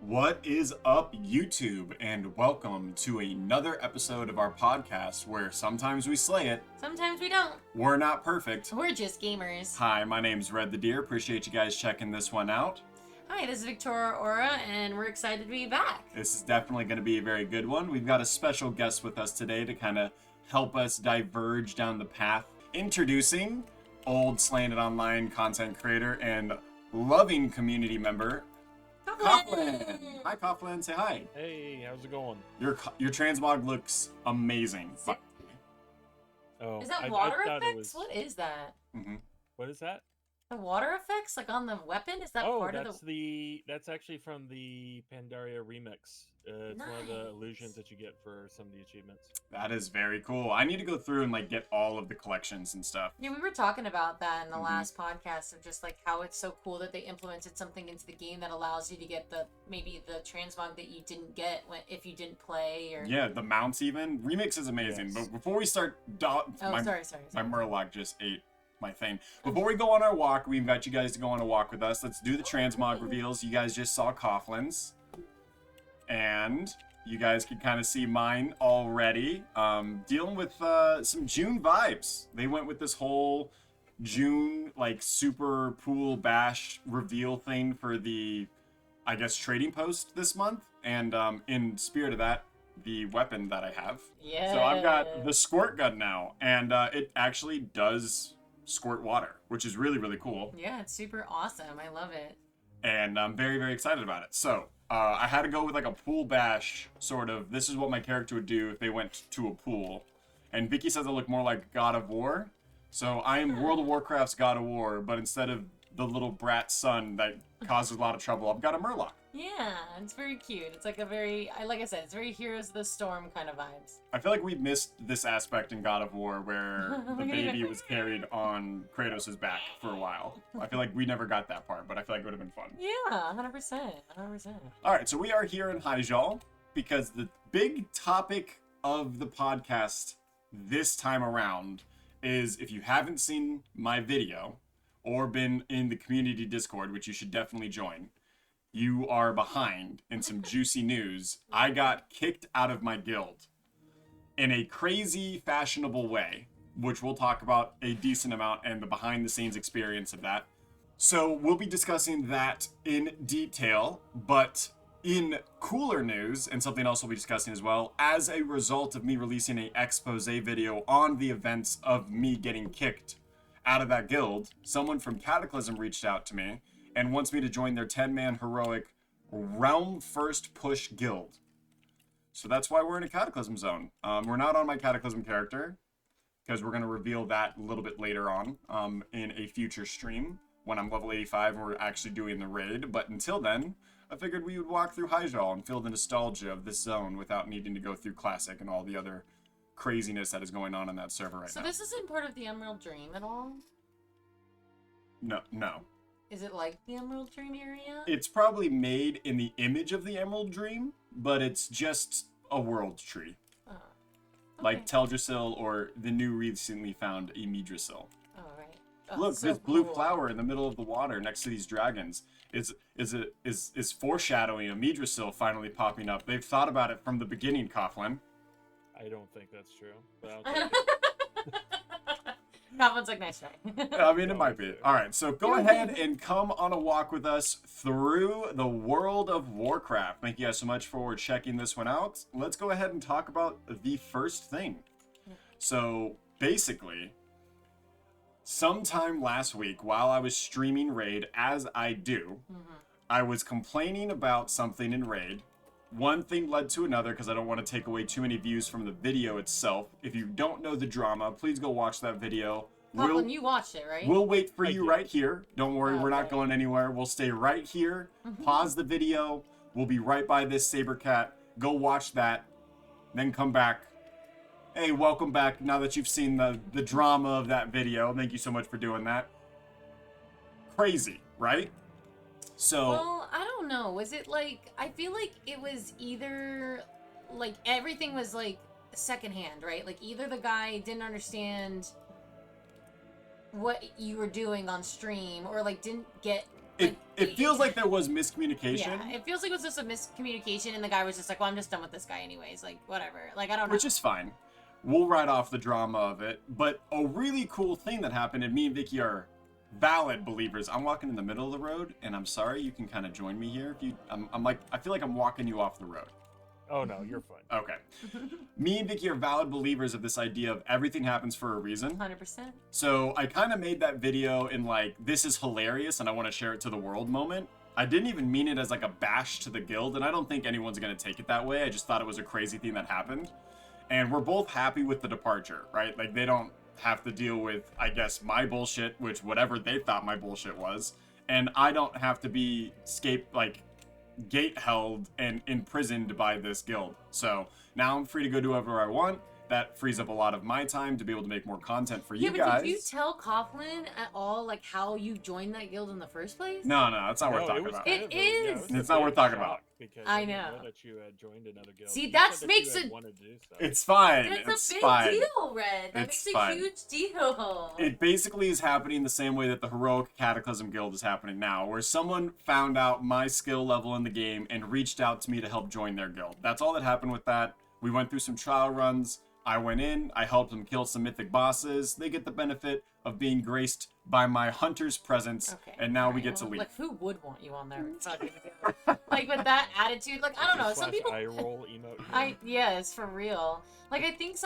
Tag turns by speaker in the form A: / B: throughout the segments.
A: What is up, YouTube, and welcome to another episode of our podcast where sometimes we slay it,
B: Sometimes we don't.
A: we're not perfect.
B: We're just gamers.
A: Hi, my name's Red the Deer. Appreciate you guys checking this one out.
B: Hi, this is Victoria Aura, and we're excited to be back.
A: This is definitely going to be a very good one. We've got a special guest with us today to kind of help us diverge down the path. Introducing old Sleighingit.Online content creator and loving community member, Coughlin. Hi, Coughlin. Say hi.
C: Hey, how's it going?
A: Your transmog looks amazing.
C: Oh,
B: Is that
C: I
B: water
C: thought it
B: effects?
C: was-
B: What is that?
C: What is that?
B: The water effects, like on the weapon? Is that part of
C: that's actually from the Pandaria remix. It's one of the illusions that you get for some of the achievements.
A: That is very cool. I need to go through and like get all of the collections and stuff.
B: Yeah, we were talking about that in the last podcast of just like how it's so cool that they implemented something into the game that allows you to get maybe the transmog that you didn't get if you didn't play or.
A: Yeah, the mounts even. Remix is amazing.
C: Yes.
A: But before we start,
B: Sorry.
A: My Murloc just ate my thing. Before we go on our walk, we invite you guys to go on a walk with us. Let's do the transmog reveals. You guys just saw Coughlin's. And you guys can kind of see mine already. Dealing with some June vibes. They went with this whole June, like, super pool bash reveal thing for the, I guess, trading post this month. And in spirit of that, the weapon that I have.
B: Yeah.
A: So I've got the squirt gun now. And it actually does squirt water, which is really, really cool.
B: Yeah, it's super awesome. I love it.
A: And I'm very, very excited about it. So I had to go with like a pool bash sort of. This is what my character would do if they went to a pool. And Vicky says I look more like God of War. So I am World of Warcraft's God of War, but instead of the little brat son that causes a lot of trouble, I've got a Murloc.
B: Yeah, it's very cute. It's like like I said, it's very Heroes of the Storm kind of vibes.
A: I feel like we missed this aspect in God of War where the baby was carried on Kratos' back for a while. I feel like we never got that part, but I feel like it would have been fun.
B: Yeah, 100%. 100%.
A: All right, so we are here in Hyjal because the big topic of the podcast this time around is, if you haven't seen my video or been in the community Discord, which you should definitely join, you are behind in some juicy news. I got kicked out of my guild in a crazy, fashionable way, which we'll talk about a decent amount and the behind-the-scenes experience of that. So we'll be discussing that in detail, but in cooler news, and something else we'll be discussing as well, as a result of me releasing an expose video on the events of me getting kicked out of that guild, someone from Cataclysm reached out to me and wants me to join their 10-man heroic Realm First Push guild. So that's why we're in a Cataclysm zone. We're not on my Cataclysm character, because we're going to reveal that a little bit later on in a future stream when I'm level 85 and we're actually doing the raid. But until then, I figured we would walk through Hyjal and feel the nostalgia of this zone without needing to go through Classic and all the other craziness that is going on in that server right now.
B: So this isn't part of the Emerald Dream at all?
A: No.
B: Is it like the Emerald Dream area?
A: It's probably made in the image of the Emerald Dream, but it's just a world tree.
B: Oh, okay.
A: Like Teldrassil or the new recently found Yggdrasil.
B: Oh, right. Oh,
A: Look,
B: so
A: this blue
B: cool.
A: flower in the middle of the water next to these dragons is foreshadowing of Yggdrasil finally popping up. They've thought about it from the beginning, Coughlin.
C: I don't think that's true, but I'll take it.
B: That one's like, nice try.
A: I mean, it might be. All right, so go ahead and come on a walk with us through the world of Warcraft. Thank you guys so much for checking this one out. Let's go ahead and talk about the first thing. So, basically, sometime last week while I was streaming Raid, as I do, I was complaining about something in Raid. One thing led to another because I don't want to take away too many views from the video itself. If you don't know the drama, please go watch that video.
B: Coughlin, you watched it, right?
A: We'll wait for
C: I
A: you
C: did.
A: right here. Don't worry, we're not
B: Okay.
A: going anywhere. We'll stay right here. Pause the video. We'll be right by this saber cat. Go watch that. Then come back. Hey, welcome back. Now that you've seen the drama of that video, thank you so much for doing that. Crazy, right? So,
B: Well, I don't know. Was it like, I feel like it was either, like, everything was like secondhand, right? Like, either the guy didn't understand what you were doing on stream, or like didn't get
A: It feels like there was miscommunication.
B: Yeah, it feels like it was just a miscommunication, and the guy was just like, well, I'm just done with this guy anyways. Like, whatever. Like, I don't know.
A: Which is fine. We'll write off the drama of it. But a really cool thing that happened, and me and Vicky are valid believers. I'm walking in the middle of the road, and I'm sorry, you can kind of join me here. If you, I'm like, I feel like I'm walking you off the road.
C: Oh, no, you're fine.
A: Okay. Me and Vicky are valid believers of this idea of everything happens for a reason.
B: 100%.
A: So I kind of made that video in like, this is hilarious and I want to share it to the world moment. I didn't even mean it as like a bash to the guild, and I don't think anyone's going to take it that way. I just thought it was a crazy thing that happened. And we're both happy with the departure, right? Like, they don't have to deal with, I guess, my bullshit, which whatever they thought my bullshit was. And I don't have to be gate held and imprisoned by this guild. So now I'm free to go do whatever I want. That frees up a lot of my time to be able to make more content for you guys.
B: Yeah, but did you tell Coughlin at all, like, how you joined that guild in the first place?
A: No, that's not worth talking about.
B: It is.
A: It's not worth talking about.
C: Because
B: I
C: didn't
B: know
C: that you had joined another guild.
B: See,
C: You
B: that
C: said
B: makes
C: you had
B: it-
C: wanted to do so.
A: It's fine.
B: It's a big
A: fine.
B: deal, Red. That
A: It's
B: makes
A: fine.
B: a huge deal.
A: It basically is happening the same way that the Heroic Cataclysm Guild is happening now, where someone found out my skill level in the game and reached out to me to help join their guild. That's all that happened with that. We went through some trial runs. I went in, I helped them kill some mythic bosses. They get the benefit of being graced by my hunter's presence,
B: Okay.
A: and now we
B: Alright,
A: get to
B: well,
A: leave.
B: Like, who would want you on there? Like, with that attitude, like, I don't know. Some
C: Slash
B: people.
C: eye roll emote.
B: Yes, for real. Like, I think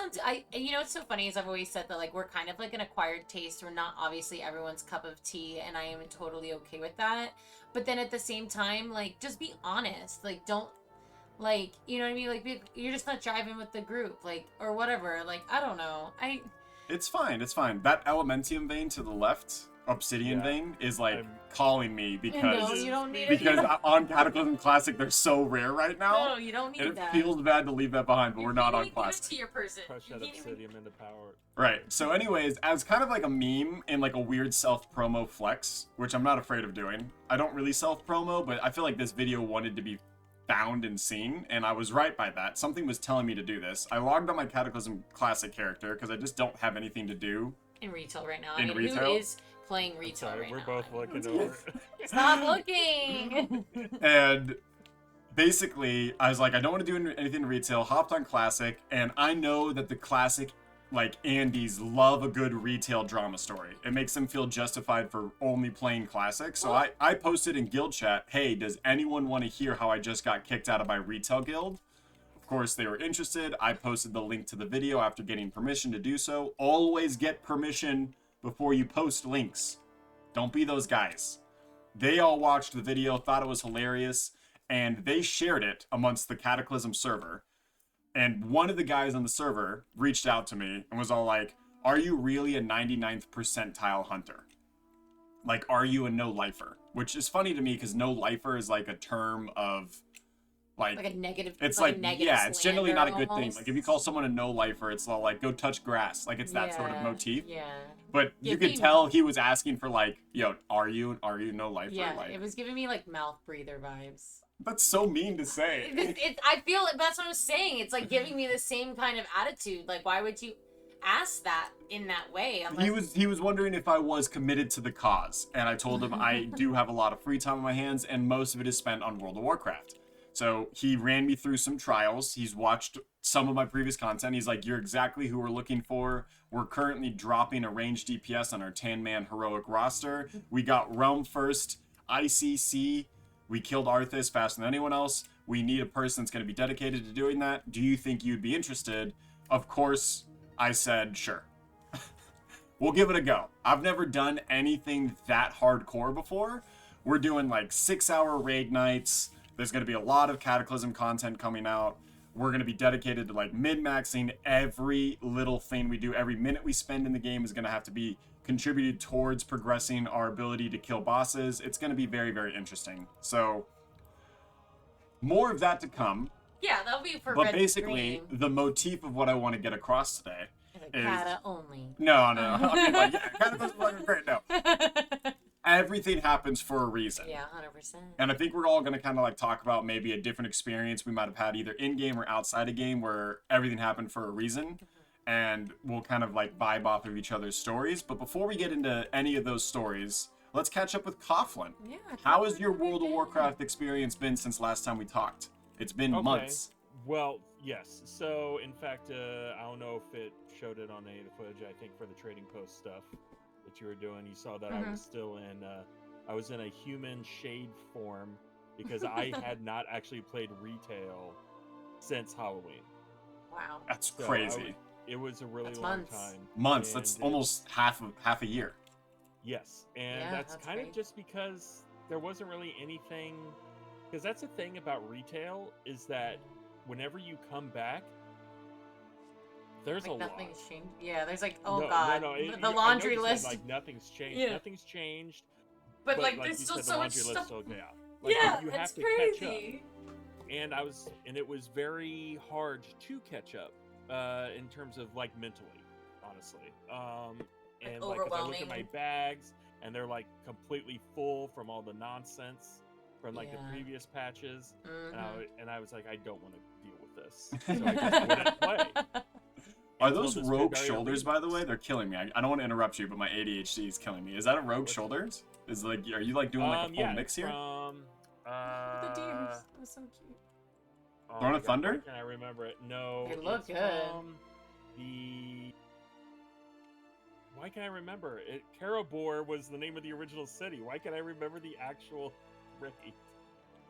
B: you know, what's so funny is I've always said that, like, we're kind of like an acquired taste. We're not obviously everyone's cup of tea, and I am totally okay with that. But then at the same time, like, just be honest. Like, don't, like, you know what I mean? Like, you're just not driving with the group, like, or whatever. Like, I don't know.
A: It's fine. That Elementium vein to the left, Obsidian vein, is like calling me because
B: No, you don't need
A: because
B: it.
A: on Cataclysm Classic they're so rare right now.
B: No, you don't need
A: And it
B: that.
A: feels bad to leave that behind, but we're not on
B: Give it
A: Classic.
B: to your person.
C: Crush
B: You
C: that
B: can't even-
C: obsidian into power.
A: Right. So anyways, as kind of like a meme and like a weird self-promo flex, which I'm not afraid of doing. I don't really self-promo, but I feel like this video wanted to be found and seen, and I was right by that. Something was telling me to do this. I logged on my Cataclysm Classic character because I just don't have anything to do.
B: in retail right now.
A: In
B: I mean,
A: retail?
B: who is playing retail
C: Sorry,
B: right
C: we're
B: now?
C: both looking over.
B: Stop looking.
A: And basically, I was like, I don't want to do anything in retail. Hopped on Classic, and I know that the Classic, like, Andes love a good retail drama story. It makes them feel justified for only playing Classic. So I posted in guild chat, hey, does anyone want to hear how I just got kicked out of my retail guild? Of course, they were interested. I posted the link to the video after getting permission to do so. Always get permission before you post links. Don't be those guys. They all watched the video, thought it was hilarious, and they shared it amongst the Cataclysm server. And one of the guys on the server reached out to me and was all like, are you really a 99th percentile hunter? Like, are you a no-lifer? Which is funny to me because no-lifer is like a term of, like
B: a negative.
A: it's
B: like,
A: like,
B: a negative
A: yeah, it's generally not a
B: slander
A: good thing.
B: almost.
A: Like, if you call someone a no-lifer, it's all like, go touch grass. Like, it's that sort of
B: Yeah,
A: motif.
B: Yeah.
A: But
B: Yeah,
A: you could
B: being-
A: tell he was asking for, like, yo, are you no-lifer?
B: Yeah,
A: Like,
B: it was giving me like mouth breather vibes.
A: that's so mean to say.
B: I feel it. That's what I'm saying. It's like giving me the same kind of attitude. Like, why would you ask that in that way? Unless...
A: He was wondering if I was committed to the cause, and I told him I do have a lot of free time on my hands, and most of it is spent on World of Warcraft. So he ran me through some trials. He's watched some of my previous content. He's like, you're exactly who we're looking for. We're currently dropping a ranged DPS on our 10-man heroic roster. We got Realm first, ICC. We killed Arthas faster than anyone else. We need a person that's going to be dedicated to doing that. Do you think you'd be interested? Of course, I said, sure. We'll give it a go. I've never done anything that hardcore before. We're doing like 6-hour raid nights. There's going to be a lot of Cataclysm content coming out. We're going to be dedicated to like min-maxing every little thing we do. Every minute we spend in the game is going to have to be contributed towards progressing our ability to kill bosses. It's going to be very, very interesting. So more of that to come.
B: Yeah, that'll be for
A: But
B: Red
A: basically,
B: Green.
A: the motif of what I want to get across today
B: Like
A: is...
B: Kata only.
A: No. I mean, like, yeah, Cataclysm is great. No. Everything happens for a reason.
B: Yeah, 100%.
A: And I think we're all going to kind of like talk about maybe a different experience we might have had either in-game or outside of game where everything happened for a reason. And we'll kind of like vibe off of each other's stories. But before we get into any of those stories, let's catch up with Coughlin.
B: Yeah.
A: How has
B: Coughlin,
A: your
B: how have you
A: World of
B: been?
A: Warcraft experience been since last time we talked? It's been
C: Okay.
A: months.
C: Well, yes. So, in fact, I don't know if it showed it on any of the footage. I think for the trading post stuff that you were doing, you saw that I was still in. I was in a human shade form because I had not actually played retail since Halloween.
B: Wow.
A: That's
C: So
A: crazy.
C: it was a really
B: That's
C: long
B: months.
C: time.
A: Months. That's almost half a year.
C: Yes, and
B: Yeah,
C: that's
B: that's
C: kind of
B: great.
C: just because there wasn't really anything. Because that's the thing about retail is that whenever you come back, there's
B: Like
C: a lot.
B: nothing's changed. Yeah, there's like, oh
C: No,
B: god,
C: no,
B: the
C: I know
B: laundry
C: you
B: list.
C: said, like, nothing's changed.
B: Yeah.
C: Nothing's changed.
B: But like,
C: like
B: there's
C: you
B: still
C: said,
B: so
C: the
B: much
C: laundry list
B: stuff.
C: still yeah. Like
B: Yeah,
C: you
B: it's
C: have to catch up.
B: crazy.
C: And it was very hard to catch up in terms of like mentally, honestly. And like if I look at my
B: overwhelming.
C: bags and they're like completely full from all the nonsense from like the previous patches, and I was like, I don't want to deal with this, so I just wouldn't play.
A: Are those rogue shoulders, by the way? They're killing me. I don't want to interrupt you, but my ADHD is killing me. Is that a rogue shoulders? Is like, are you like doing like a full mix here?
B: The deers. That's so cute.
A: Throne of Thunder?
C: Why can't I remember it? No.
B: They look good.
C: Why can't I remember it? Karabor was the name of the original city. Why can't I remember the actual rate?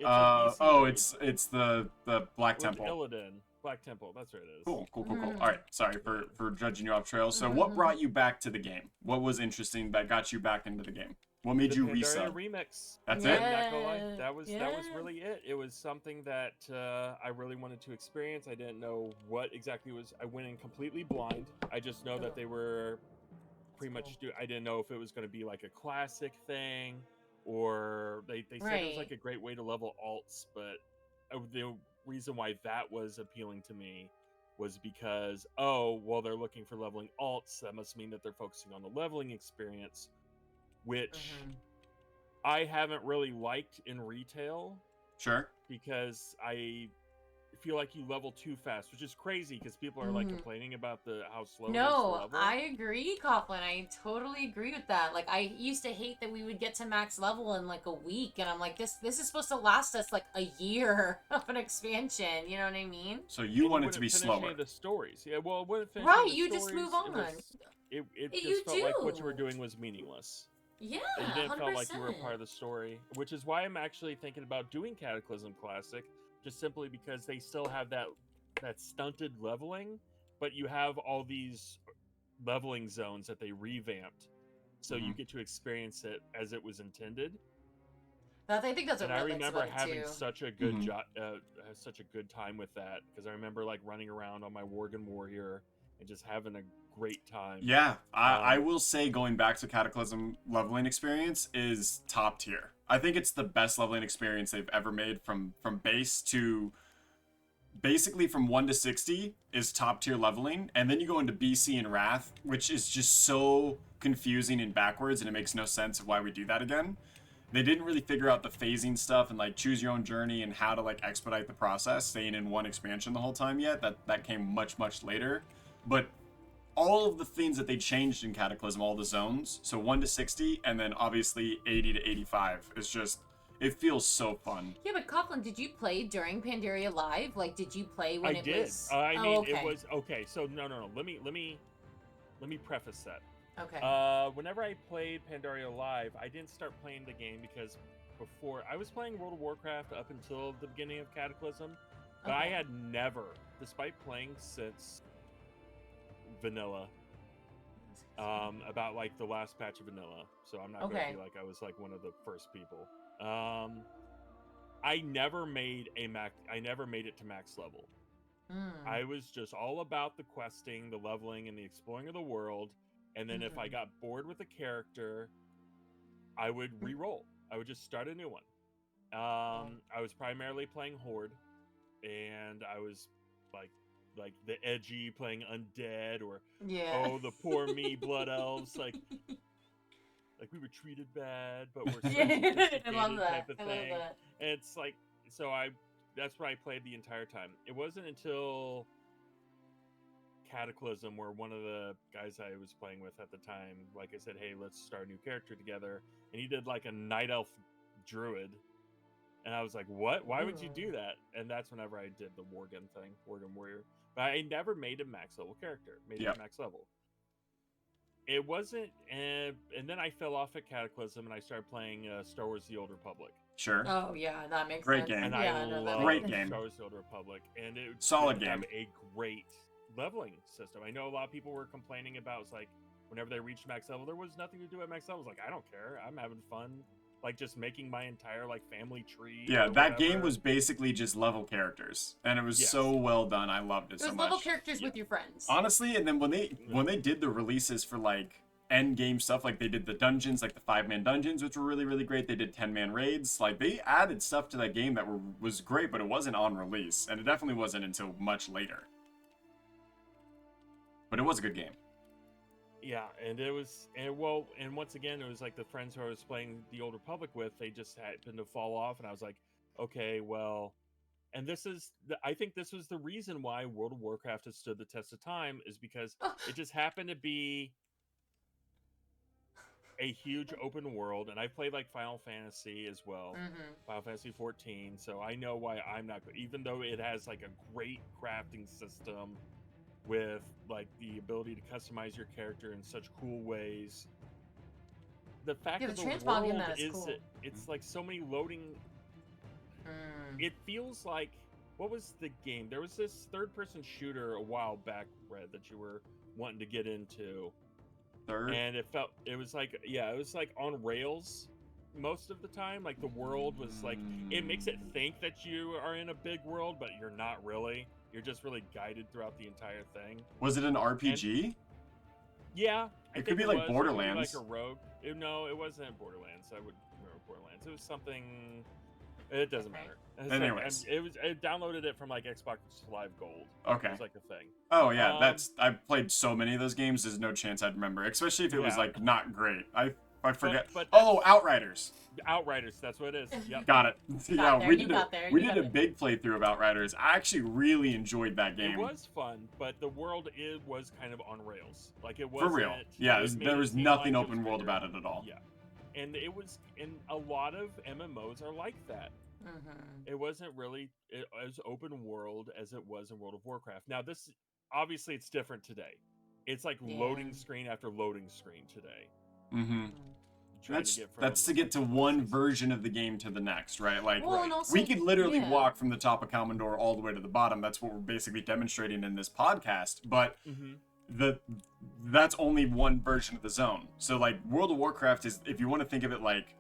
A: It's the Black Temple.
C: Illidan. Black Temple. That's what it is.
A: Cool. All right. Sorry for judging you off trail. So what brought you back to the game? What was interesting that got you back into the game? What made you resub?
C: Remix.
A: That's
C: it.
B: Yeah.
C: That was really it. It was something that I really wanted to experience. I didn't know what exactly was. I went in completely blind. I just know that they were pretty much. I didn't know if it was going to be like a classic thing, or they said it was like a great way to level alts. But the reason why that was appealing to me was because they're looking for leveling alts. That must mean that they're focusing on the leveling experience, which I haven't really liked in retail.
A: Sure.
C: Because I feel like you level too fast, which is crazy because people are like complaining about how slow it is to level.
B: I agree, Coughlin. I totally agree with that. Like, I used to hate that we would get to max level in like a week, and I'm like, this is supposed to last us like a year of an expansion. You know what I mean?
A: So you want it to be slower.
C: Any of the stories, yeah. Well, it wouldn't finish
B: right.
C: the
B: You
C: stories.
B: just move on.
C: It just felt like what you were doing was meaningless.
B: Yeah,
C: it didn't
B: 100%.
C: feel like you were a part of the story, which is why I'm actually thinking about doing Cataclysm Classic, just simply because they still have that stunted leveling, but you have all these leveling zones that they revamped, so you get to experience it as it was intended.
B: I think that's what
C: I remember having
B: too.
C: such a good such a good time with that, because I remember like running around on my Worgen Warrior and just having a great time.
A: Yeah, I will say going back to Cataclysm leveling experience is top tier. I think it's the best leveling experience they've ever made from base to basically from 1 to 60 is top tier leveling, and then you go into BC and Wrath, which is just so confusing and backwards, and it makes no sense of why we do that again. They didn't really figure out the phasing stuff and like choose your own journey and how to like expedite the process, staying in one expansion the whole time yet. That came much later. But all of the things that they changed in Cataclysm, all the zones, so 1 to 60, and then obviously 80 to 85, is just, it feels so fun.
B: Yeah, but Coughlin, did you play during Pandaria Live? Like, did you play when it was?
C: I mean, it was okay. So no. Let me preface that.
B: Okay.
C: Whenever I played Pandaria Live, I didn't start playing the game because before I was playing World of Warcraft up until the beginning of Cataclysm, but I had never, despite playing since vanilla, about like the last patch of vanilla, so I'm not gonna be like I was like one of the first people. I never made it to max level. I was just all about the questing, the leveling, and the exploring of the world, and then if I got bored with a character, I would re-roll. I would just start a new one. I was primarily playing Horde, and I was like the edgy playing undead, or the poor me blood elves, like we were treated bad, but we're so sophisticated
B: I love that.
C: type of thing. And it's like, so that's what I played the entire time. It wasn't until Cataclysm where one of the guys I was playing with at the time, like I said, hey, let's start a new character together, and he did like a night elf druid, and I was like, what? Why would you do that? And that's whenever I did the Worgen thing, Worgen Warrior. But I never made a max level character. Made it max level. It wasn't, and then I fell off at Cataclysm, and I started playing Star Wars: The Old Republic.
A: Sure.
B: Oh yeah, that makes
A: Great
B: sense.
A: game.
C: And
B: Yeah,
C: I
B: no,
C: love
A: Great game.
C: Star Wars: The Old Republic, and it
A: Solid
C: didn't have
A: game.
C: a great leveling system. I know a lot of people were complaining about, it's like, whenever they reached max level, there was nothing to do at max level. I was like, I don't care. I'm having fun, like just making my entire like family tree.
A: Yeah,
C: or
A: that game
C: whatever.
A: was basically just level characters, and it was
C: Yes.
A: so well done. I loved it
B: It
A: so
B: was
A: much.
B: level characters with your friends.
A: Honestly, and then when they did the releases for like end game stuff, like they did the dungeons, like the 5-man dungeons, which were really, really great. They did 10-man raids. Like they added stuff to that game that was great, but it wasn't on release, and it definitely wasn't until much later. But it was a good game.
C: Yeah, and it was, and once again, it was like the friends who I was playing the Old Republic with, they just happened to fall off, and I was like, okay, well, and I think this was the reason why World of Warcraft has stood the test of time, is because it just happened to be a huge open world, and I played like Final Fantasy as well, Final Fantasy 14, so I know why I'm not good, even though it has like a great crafting system with like the ability to customize your character in such cool ways. The fact that the
B: transmog in
C: world
B: that is cool.
C: It's like so many loading. It feels like, what was the game? There was this third-person shooter a while back, Red, that you were wanting to get into. And it was like on rails most of the time. Like the world was like, it makes it think that you are in a big world, but you're not really. You're just really guided throughout the entire thing.
A: Was it an RPG?
C: Yeah.
A: It could be like Borderlands.
C: Like a rogue. No, it wasn't Borderlands. I would remember Borderlands. It was something. It doesn't matter.
A: Anyways.
C: I downloaded it from like Xbox Live Gold.
A: Okay.
C: It was like a thing.
A: Oh yeah, I've played so many of those games. There's no chance I'd remember, especially if it was like not great. I forget.
C: But
A: Outriders.
C: Outriders, that's what it is. Yep.
A: Got it. Yeah,
B: there,
A: we
B: you
A: did
B: got there,
A: we
B: you
A: did
B: got
A: a
B: it.
A: big playthrough of Outriders. I actually really enjoyed that game.
C: It was fun, but the world was kind of on rails. Like it was
A: For real. Yeah, there was nothing open world about it at all.
C: Yeah, and it was, and a lot of MMOs are like that. It wasn't really as open world as it was in World of Warcraft. Now this, obviously, it's different today. It's like loading screen after loading screen today.
A: That's to get to one version of the game to the next, right? Like,
B: and also,
A: we could literally walk from the top of Commandor all the way to the bottom. That's what we're basically demonstrating in this podcast. But that's only one version of the zone. So, like, World of Warcraft is, if you want to think of it like,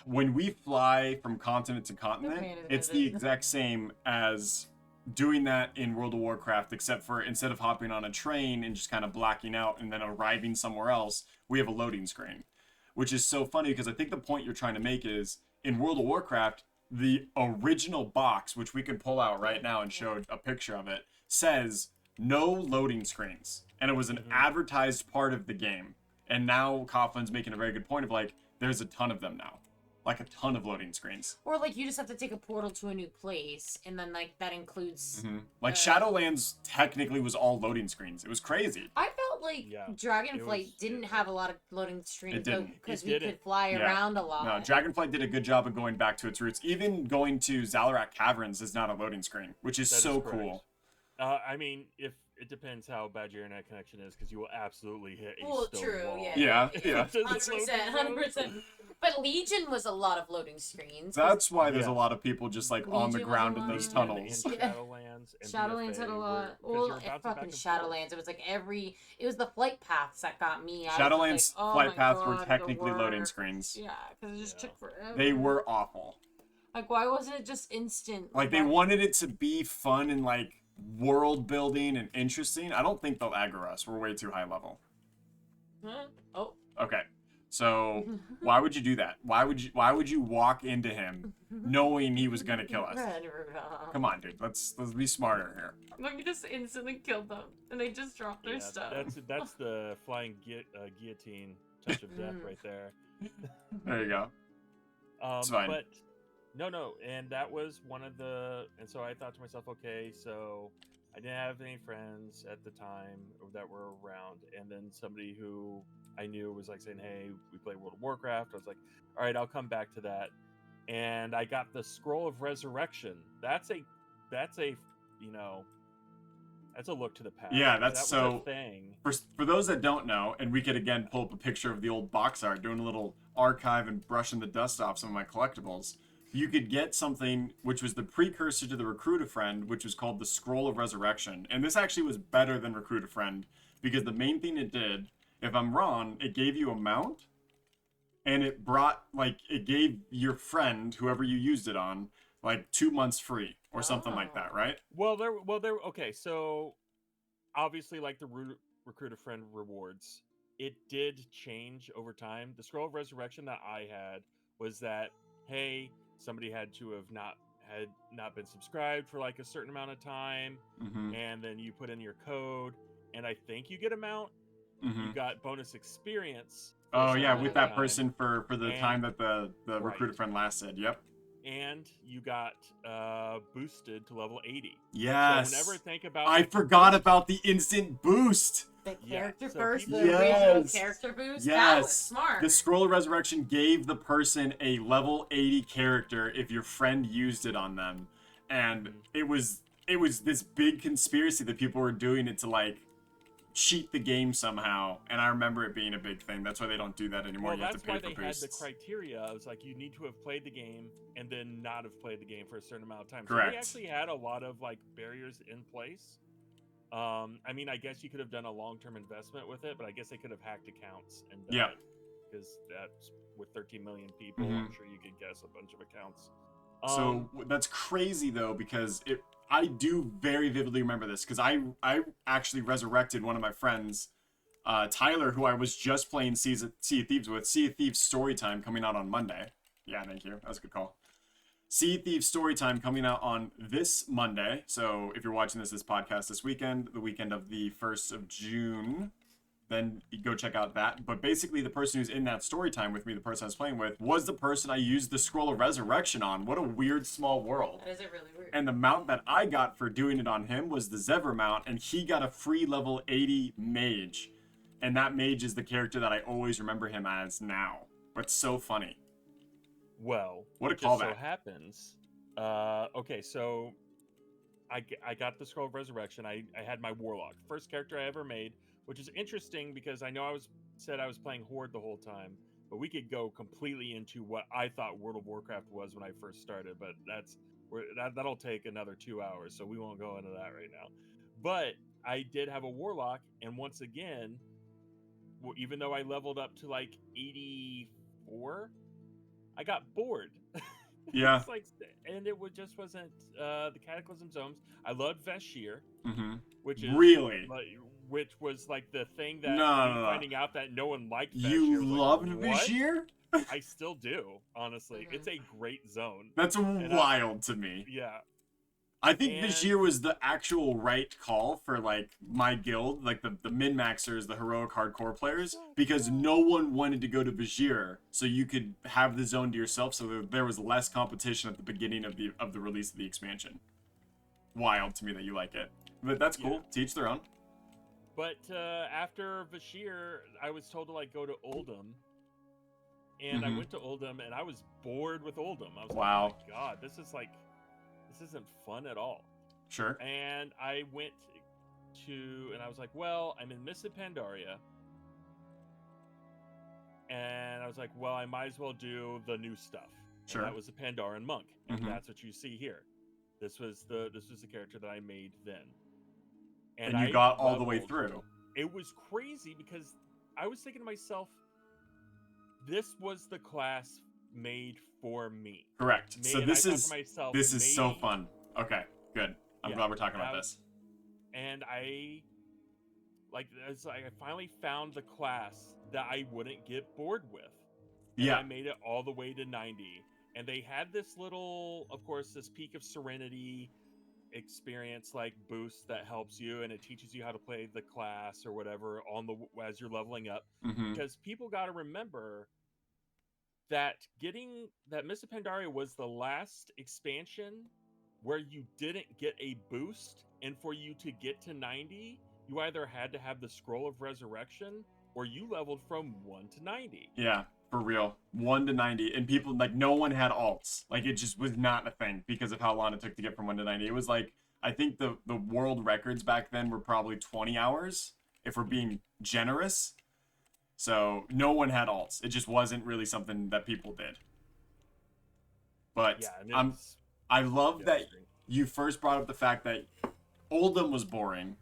A: when we fly from continent to continent, it's the exact same as doing that in World of Warcraft, except for instead of hopping on a train and just kind of blacking out and then arriving somewhere else, we have a loading screen. Which is so funny because I think the point you're trying to make is, in World of Warcraft, the original box, which we can pull out right now and show a picture of it, says no loading screens. And it was an advertised part of the game. And now Coughlin's making a very good point of like, there's a ton of them now. Like a ton of loading screens.
B: Or like you just have to take a portal to a new place, and then like that includes.
A: Like Shadowlands technically was all loading screens. It was crazy.
B: I felt like Dragonflight didn't have a lot of loading screens because we could fly around a lot.
A: No, Dragonflight did a good job of going back to its roots. Even going to Zalarak Caverns is not a loading screen, which is so cool.
C: I mean, if it depends how bad your internet connection is, because you will absolutely hit a stone wall.
A: Yeah.
B: 100%. But Legion was a lot of loading screens.
A: That's why there's a lot of people just like on the ground in those tunnels.
B: Shadowlands had a lot. Well, fucking Shadowlands. It was like it was the flight paths that got me.
A: Shadowlands flight paths were technically loading screens.
B: Yeah, because it just took forever.
A: They were awful.
B: Like, why wasn't it just instant?
A: Like, they wanted it to be fun and like world building and interesting. I don't think they'll aggro us. We're way too high level.
B: Huh? Oh.
A: Okay. So why would you do that? Why would you walk into him knowing he was gonna kill us? Come on, dude. Let's be smarter here.
B: We just instantly killed them, and they just dropped their stuff.
C: That's the flying guillotine touch of death right there.
A: There you go. It's fine.
C: But no, and that was one of the. And so I thought to myself, okay, so I didn't have any friends at the time that were around, and then somebody who I knew was like saying, "Hey, we play World of Warcraft." I was like, "All right, I'll come back to that." And I got the Scroll of Resurrection. That's a you know that's a look to the past
A: Yeah,
C: because
A: that's
C: that was a
A: so.
C: thing.
A: For those that don't know, and we could again pull up a picture of the old box art, doing a little archive and brushing the dust off some of my collectibles. You could get something which was the precursor to the Recruit a Friend, which was called the Scroll of Resurrection. And this actually was better than Recruit a Friend because the main thing it did, if I'm wrong, it gave you a mount and it brought, like, it gave your friend, whoever you used it on, like 2 months free or something like that,
B: Oh.
A: right?
C: Well, there. Okay, so obviously, like the Recruit a Friend rewards, it did change over time. The Scroll of Resurrection that I had was that, hey, somebody had to have not been subscribed for like a certain amount of time,
A: Mm-hmm.
C: and then you put in your code, and I think you get a mount.
A: Mm-hmm.
C: You got bonus experience for a
A: Oh
C: certain
A: yeah,
C: amount
A: with
C: of
A: that
C: time,
A: person for the
C: and
A: time that the
C: right,
A: recruiter friend lasted. Yep.
C: and you got boosted to level 80. So whenever I
A: Yes.
C: think about
A: I
C: like the
A: forgot
C: boost,
A: about the instant boost.
B: The
C: yeah,
B: character
C: so
B: burst,
C: people
B: the original
A: Yes.
B: character boost. That was
A: Yes.
B: smart.
A: The Scroll of Resurrection gave the person a level 80 character if your friend used it on them. And
C: Mhm.
A: it was this big conspiracy that people were doing it to like cheat the game somehow. And I remember it being a big thing. That's why they don't do that anymore.
C: Well,
A: You have to
C: that's
A: pay
C: why
A: for
C: they had the
A: boosts.
C: criteria. It was like you need to have played the game and then not have played the game for a certain amount of time. So they
A: Correct.
C: actually had a lot of like barriers in place. I mean, I guess you could have done a long-term investment with it, but I guess they could have hacked accounts and done
A: Yeah.
C: it because that's with 13 million people.
A: Mhm.
C: I'm sure you could guess a bunch of accounts.
A: So that's crazy though because I do very vividly remember this because I actually resurrected one of my friends, Tyler, who I was just playing Sea of Thieves with. Sea of Thieves Storytime coming out on Monday. Yeah, thank you. That was a good call. Sea of Thieves Storytime coming out on this Monday. So if you're watching this podcast this weekend, the weekend of the 1st of June, then you go check out that. But basically, the person who's in that story time with me, the person I was playing with, was the person I used the Scroll of Resurrection on. What a weird small world.
B: That is a really weird.
A: And the mount that I got for doing it on him was the Zevver mount, and he got a free level 80 mage. And that mage is the character that I always remember him as now. But so funny.
C: Well,
A: What a
C: it just so
A: callback.
C: happens. Okay, so I got the Scroll of Resurrection. I had my Warlock, first character I ever made, which is interesting because I know I was playing Horde the whole time, but we could go completely into what I thought World of Warcraft was when I first started, but that'll take another 2 hours, so we won't go into that right now. But I did have a Warlock, and once again, even though I leveled up to like 84, I got bored.
A: Yeah.
C: It's like, and it just wasn't the Cataclysm Zones. I loved Vashir,
A: Mm-hmm.
C: which is
A: Really?
C: which was like the thing that
A: No.
C: finding out that no one liked Vashir.
A: You
C: was
A: loved
C: like, what?
A: Vashir?
C: I still do, honestly. It's a great zone.
A: That's wild to me.
C: Yeah.
A: I think
C: And-
A: Vashir was the actual right call for like my guild, like the min-maxers, the heroic hardcore players, because no one wanted to go to Vashir, so you could have the zone to yourself, so there was less competition at the beginning of the release of the expansion. Wild to me that you like it, but that's cool.
C: Yeah.
A: To each their own.
C: But after Vashir, I was told to like go to Oldham, and I
A: Mhm.
C: went to Oldham, and I was bored with Oldham. I was
A: Wow.
C: like, oh my god, this isn't fun at all.
A: Sure.
C: And I went and I was like, well, I'm in Mists of Pandaria. And I was like, well, I might as well do the new stuff.
A: Sure.
C: And that was the Pandaren monk. And
A: Mhm.
C: that's what you see here. This was the character that I made then.
A: And you
C: I
A: got all the way
C: leveled.
A: through.
C: It was crazy because I was thinking to myself, this was the class made for me.
A: Correct. So
C: And
A: this
C: I thought
A: is
C: to myself,
A: so
C: maybe-
A: fun. Okay, good. I'm
C: Yeah,
A: glad we're talking about
C: that-
A: this.
C: And I finally found the class that I wouldn't get bored with. And
A: Yeah.
C: I made it all the way to 90. And they had this little, of course, this Peak of Serenity experience like boost that helps you, and it teaches you how to play the class or whatever as you're leveling up.
A: Mm-hmm.
C: Because people got to remember that Mists of Pandaria was the last expansion where you didn't get a boost, and for you to get to 90, you either had to have the Scroll of Resurrection or you leveled from 1 to 90.
A: Yeah, for real. 1 to 90. And people, like, no one had alts. Like, it just was not a thing because of how long it took to get from 1 to 90. It was like, I think the world records back then were probably 20 hours, if we're being generous. So, no one had alts. It just wasn't really something that people did. But
C: Yeah,
A: I love that you first brought up the fact that Oldham was boring,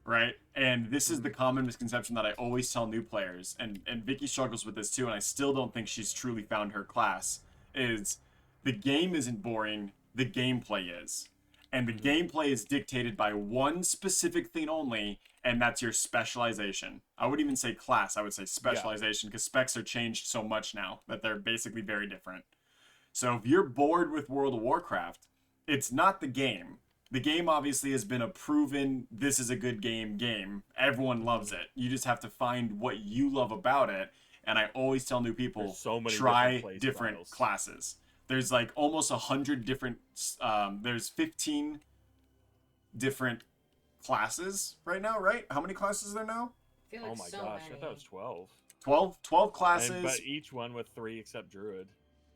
A: right? And this is the common misconception that I always tell new players, and Vicky struggles with this too, and I still don't think she's truly found her class, is the game isn't boring, the gameplay is. And the gameplay is dictated by one specific thing only, and that's your specialization. I wouldn't even say class, I would say specialization, because specs are changed so much now that they're basically very different. So if you're bored with World of Warcraft, it's not the game. The game obviously has been a proven, this is a good game. Everyone loves it. You just have to find what you love about it. And I always tell new people, try different classes. There's like almost 100 different, there's 15 different classes right now, right? How many classes are there now?
B: I feel like
C: oh my
B: so
C: gosh,
B: many.
C: I thought it was
A: 12? 12 classes.
C: But each one with 3 except Druid.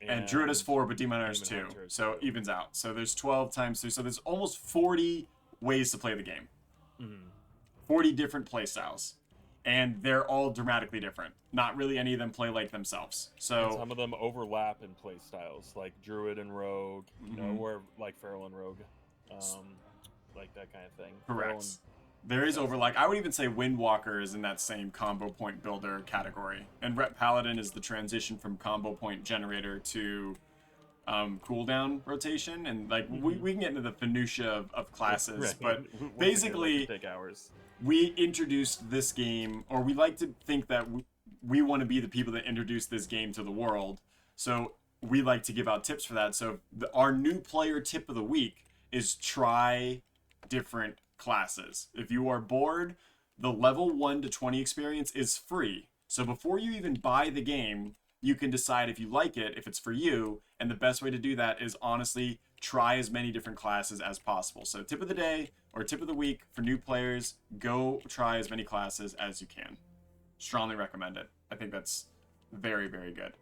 A: And Druid is 4, but Demon Hunter is 2. So it evens out. So there's 12 times 3. So there's almost 40 ways to play the game. 40 different play styles. And they're all dramatically different. Not really any of them play like themselves. So
C: and some of them overlap in play styles, like Druid and Rogue, you know, or like Feral and Rogue. Like that kind of thing.
A: Correct. There is overlap. I would even say Windwalker is in that same combo point builder category. And Ret Paladin is the transition from combo point generator to cooldown rotation. And like we can get into the minutia of classes, but basically
C: take hours.
A: We introduced this game, or we like to think that we want to be the people that introduce this game to the world. So we like to give out tips for that. So our new player tip of the week is try different classes. If you are bored, the level 1 to 20 experience is free. So before you even buy the game, you can decide if you like it, if it's for you, and the best way to do that is honestly try as many different classes as possible. So tip of the day or tip of the week for new players, go try as many classes as you can. Strongly recommend it. I think that's very, very good.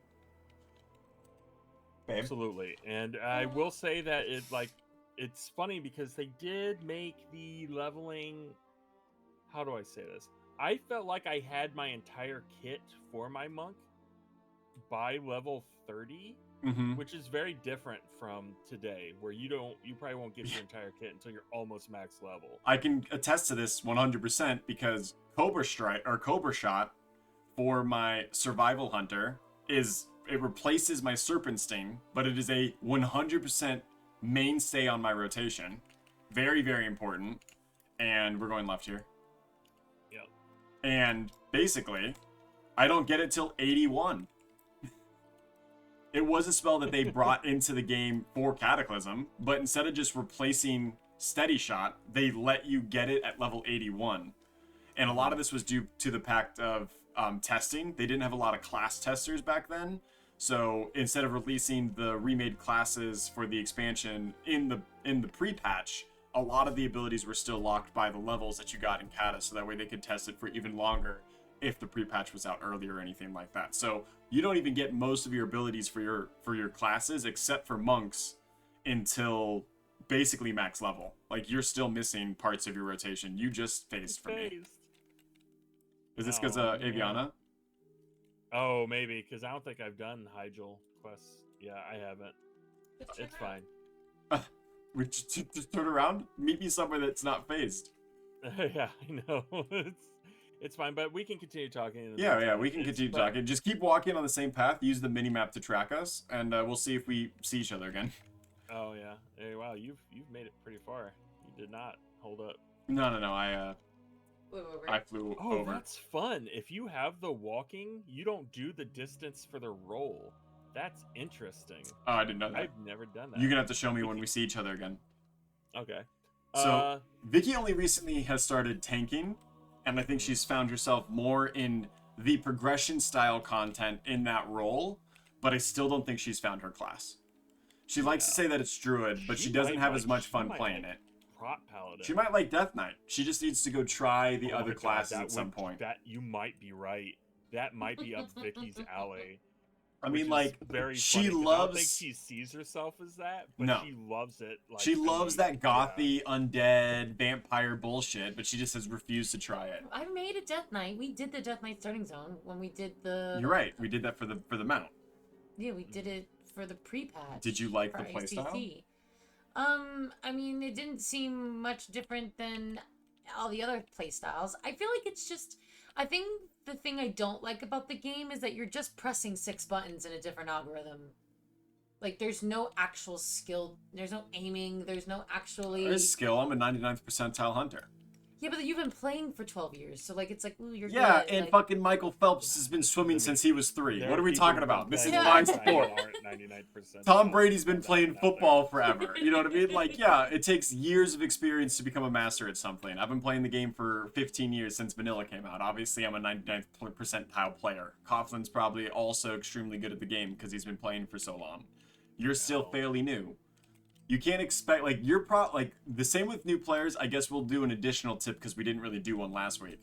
C: Babe? Absolutely. And I will say that it's funny because they did make the leveling, how do I say this? I felt like I had my entire kit for my monk by level 30, which is very different from today, where you probably won't get your entire kit until you're almost max level.
A: I can attest to this 100% because Cobra Shot for my survival hunter it replaces my Serpent Sting, but it is a 100% mainstay on my rotation. Very, very important. And we're going left here.
C: Yep.
A: And basically, I don't get it till 81. It was a spell that they brought into the game for Cataclysm, but instead of just replacing Steady Shot, they let you get it at level 81. And a lot of this was due to the fact of testing. They didn't have a lot of class testers back then. So instead of releasing the remade classes for the expansion in the pre-patch, a lot of the abilities were still locked by the levels that you got in Cata, so that way they could test it for even longer if the pre-patch was out earlier or anything like that. So you don't even get most of your abilities for your classes, except for monks, until basically max level. Like, you're still missing parts of your rotation. You just phased for me. Is this because Aviana?
C: Oh, maybe, because I don't think I've done Hyjal quests. Yeah, I haven't. It's fine.
A: We just turn around? Meet me somewhere that's not phased.
C: Yeah, I know. It's fine, but we can continue talking.
A: Yeah, we can continue talking. Just keep walking on the same path. Use the mini-map to track us, and we'll see if we see each other again.
C: Oh, yeah. Hey, wow, you've made it pretty far. You did not. Hold up.
A: No, I flew over.
C: Oh, that's fun. If you have the walking, you don't do the distance for the roll. That's interesting.
A: Oh, I didn't know that.
C: I've never done that.
A: You're going to have to show me when we see each other again.
C: Okay.
A: So, Vicky only recently has started tanking, and I think she's found herself more in the progression style content in that role, but I still don't think she's found her class. She likes to say that it's Druid, but she doesn't have as much fun playing it.
C: Prot Paladin.
A: She might like Death Knight. She just needs to go try the other
C: my
A: classes
C: God,
A: at some point.
C: That you might be right. That might be up Vicky's alley.
A: I mean, like,
C: very
A: she
C: funny,
A: loves.
C: I don't think she sees herself as that, but
A: No.
C: she loves it. Like,
A: She loves that gothy, undead, vampire bullshit, but she just has refused to try it.
B: I made a Death Knight. We did the Death Knight starting zone when we did the.
A: You're right. We did that for the mount.
B: Yeah, we did it for the pre-patch.
A: Did you like
B: for
A: the playstyle?
B: ICC. I mean, it didn't seem much different than all the other playstyles. I feel like it's just. I think the thing I don't like about the game is that you're just pressing 6 buttons in a different algorithm. Like, there's no actual skill. There's no aiming. There's no actually.
A: There's skill. I'm a 99th percentile hunter.
B: Yeah, but you've been playing for 12 years, so like it's like, ooh, you're
A: Yeah,
B: good.
A: and
B: like,
A: fucking Michael Phelps has been swimming since he was 3.
C: There
A: What are we
C: people
A: talking about?
C: who
A: This is
C: play
A: my
C: that
A: sport.
C: aren't 99%.
A: Tom Brady's been playing
C: out there.
A: football forever. You know what I mean? Like, yeah, it takes years of experience to become a master at something. I've been playing the game for 15 years since Vanilla came out. Obviously, I'm a 99th percentile player. Coughlin's probably also extremely good at the game because he's been playing for so long. You're still fairly new. You can't expect, like, like, the same with new players. I guess we'll do an additional tip because we didn't really do one last week.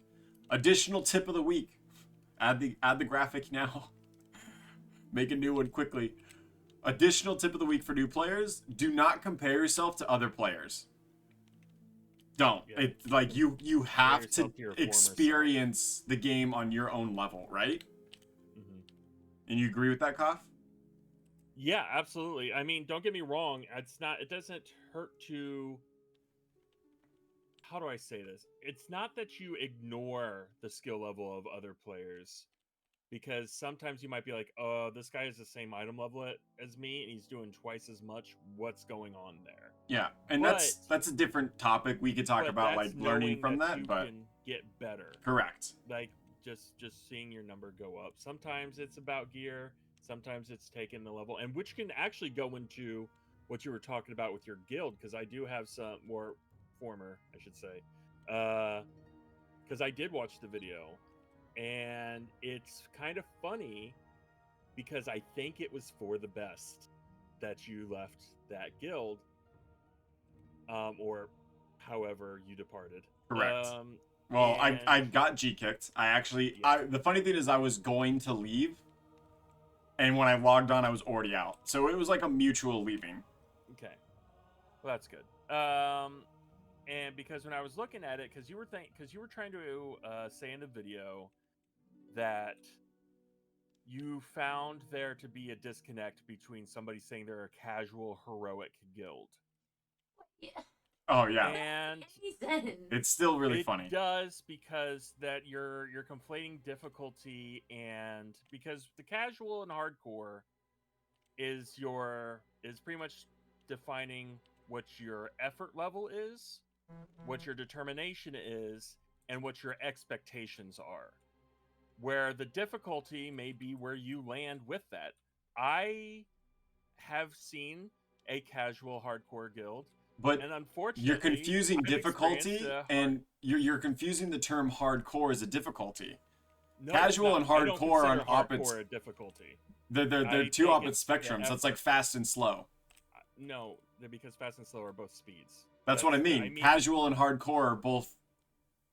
A: Additional tip of the week. Add the graphic now. Make a new one quickly. Additional tip of the week for new players. Do not compare yourself to other players. Don't.
C: Yeah.
A: It, like, you have
C: yourself
A: to
C: to your former
A: experience the game on your own level, right?
C: Mhm.
A: And you agree with that, Koff?
C: Yeah, absolutely. I mean, don't get me wrong. It doesn't hurt to. How do I say this? It's not that you ignore the skill level of other players, because sometimes you might be like, "Oh, this guy is the same item level as me, and he's doing twice as much. What's going on there?"
A: Yeah, and
C: But-
A: that's a different topic. We could talk
C: But
A: about,
C: that's
A: like, learning
C: knowing
A: from that,
C: you
A: but
C: can get better.
A: correct.
C: Like just seeing your number go up. Sometimes it's about gear. Sometimes it's taking the level, and which can actually go into what you were talking about with your guild, because I do have some more former, I should say, because I did watch the video, and it's kind of funny because I think it was for the best that you left that guild, or however you departed.
A: Correct. Well, I
C: and-
A: got G kicked. I actually,
C: Yeah.
A: the funny thing is I was going to leave, and when I logged on, I was already out. So it was like a mutual leaving.
C: Okay, well that's good. And because when I was looking at it, because you were trying to say in the video that you found there to be a disconnect between somebody saying they're a casual heroic guild.
B: Yeah.
A: Oh yeah,
C: And
A: it's still really
C: it
A: funny.
C: does, because that you're conflating difficulty, and because the casual and hardcore is pretty much defining what your effort level is, what your determination is, and what your expectations are. Where the difficulty may be where you land with that. I have seen a casual hardcore guild,
A: But
C: and unfortunately,
A: you're confusing
C: I've
A: difficulty,
C: experienced a
A: and you're confusing the term hardcore as a difficulty.
C: No,
A: Casual and
C: I don't
A: hardcore are
C: consider
A: opposites.
C: hardcore a difficulty.
A: They're
C: I
A: two
C: think
A: opposite
C: it's the
A: spectrums. That's like
C: effort.
A: fast and slow.
C: No, because fast and slow are both speeds.
A: That's what I mean. Casual and hardcore are both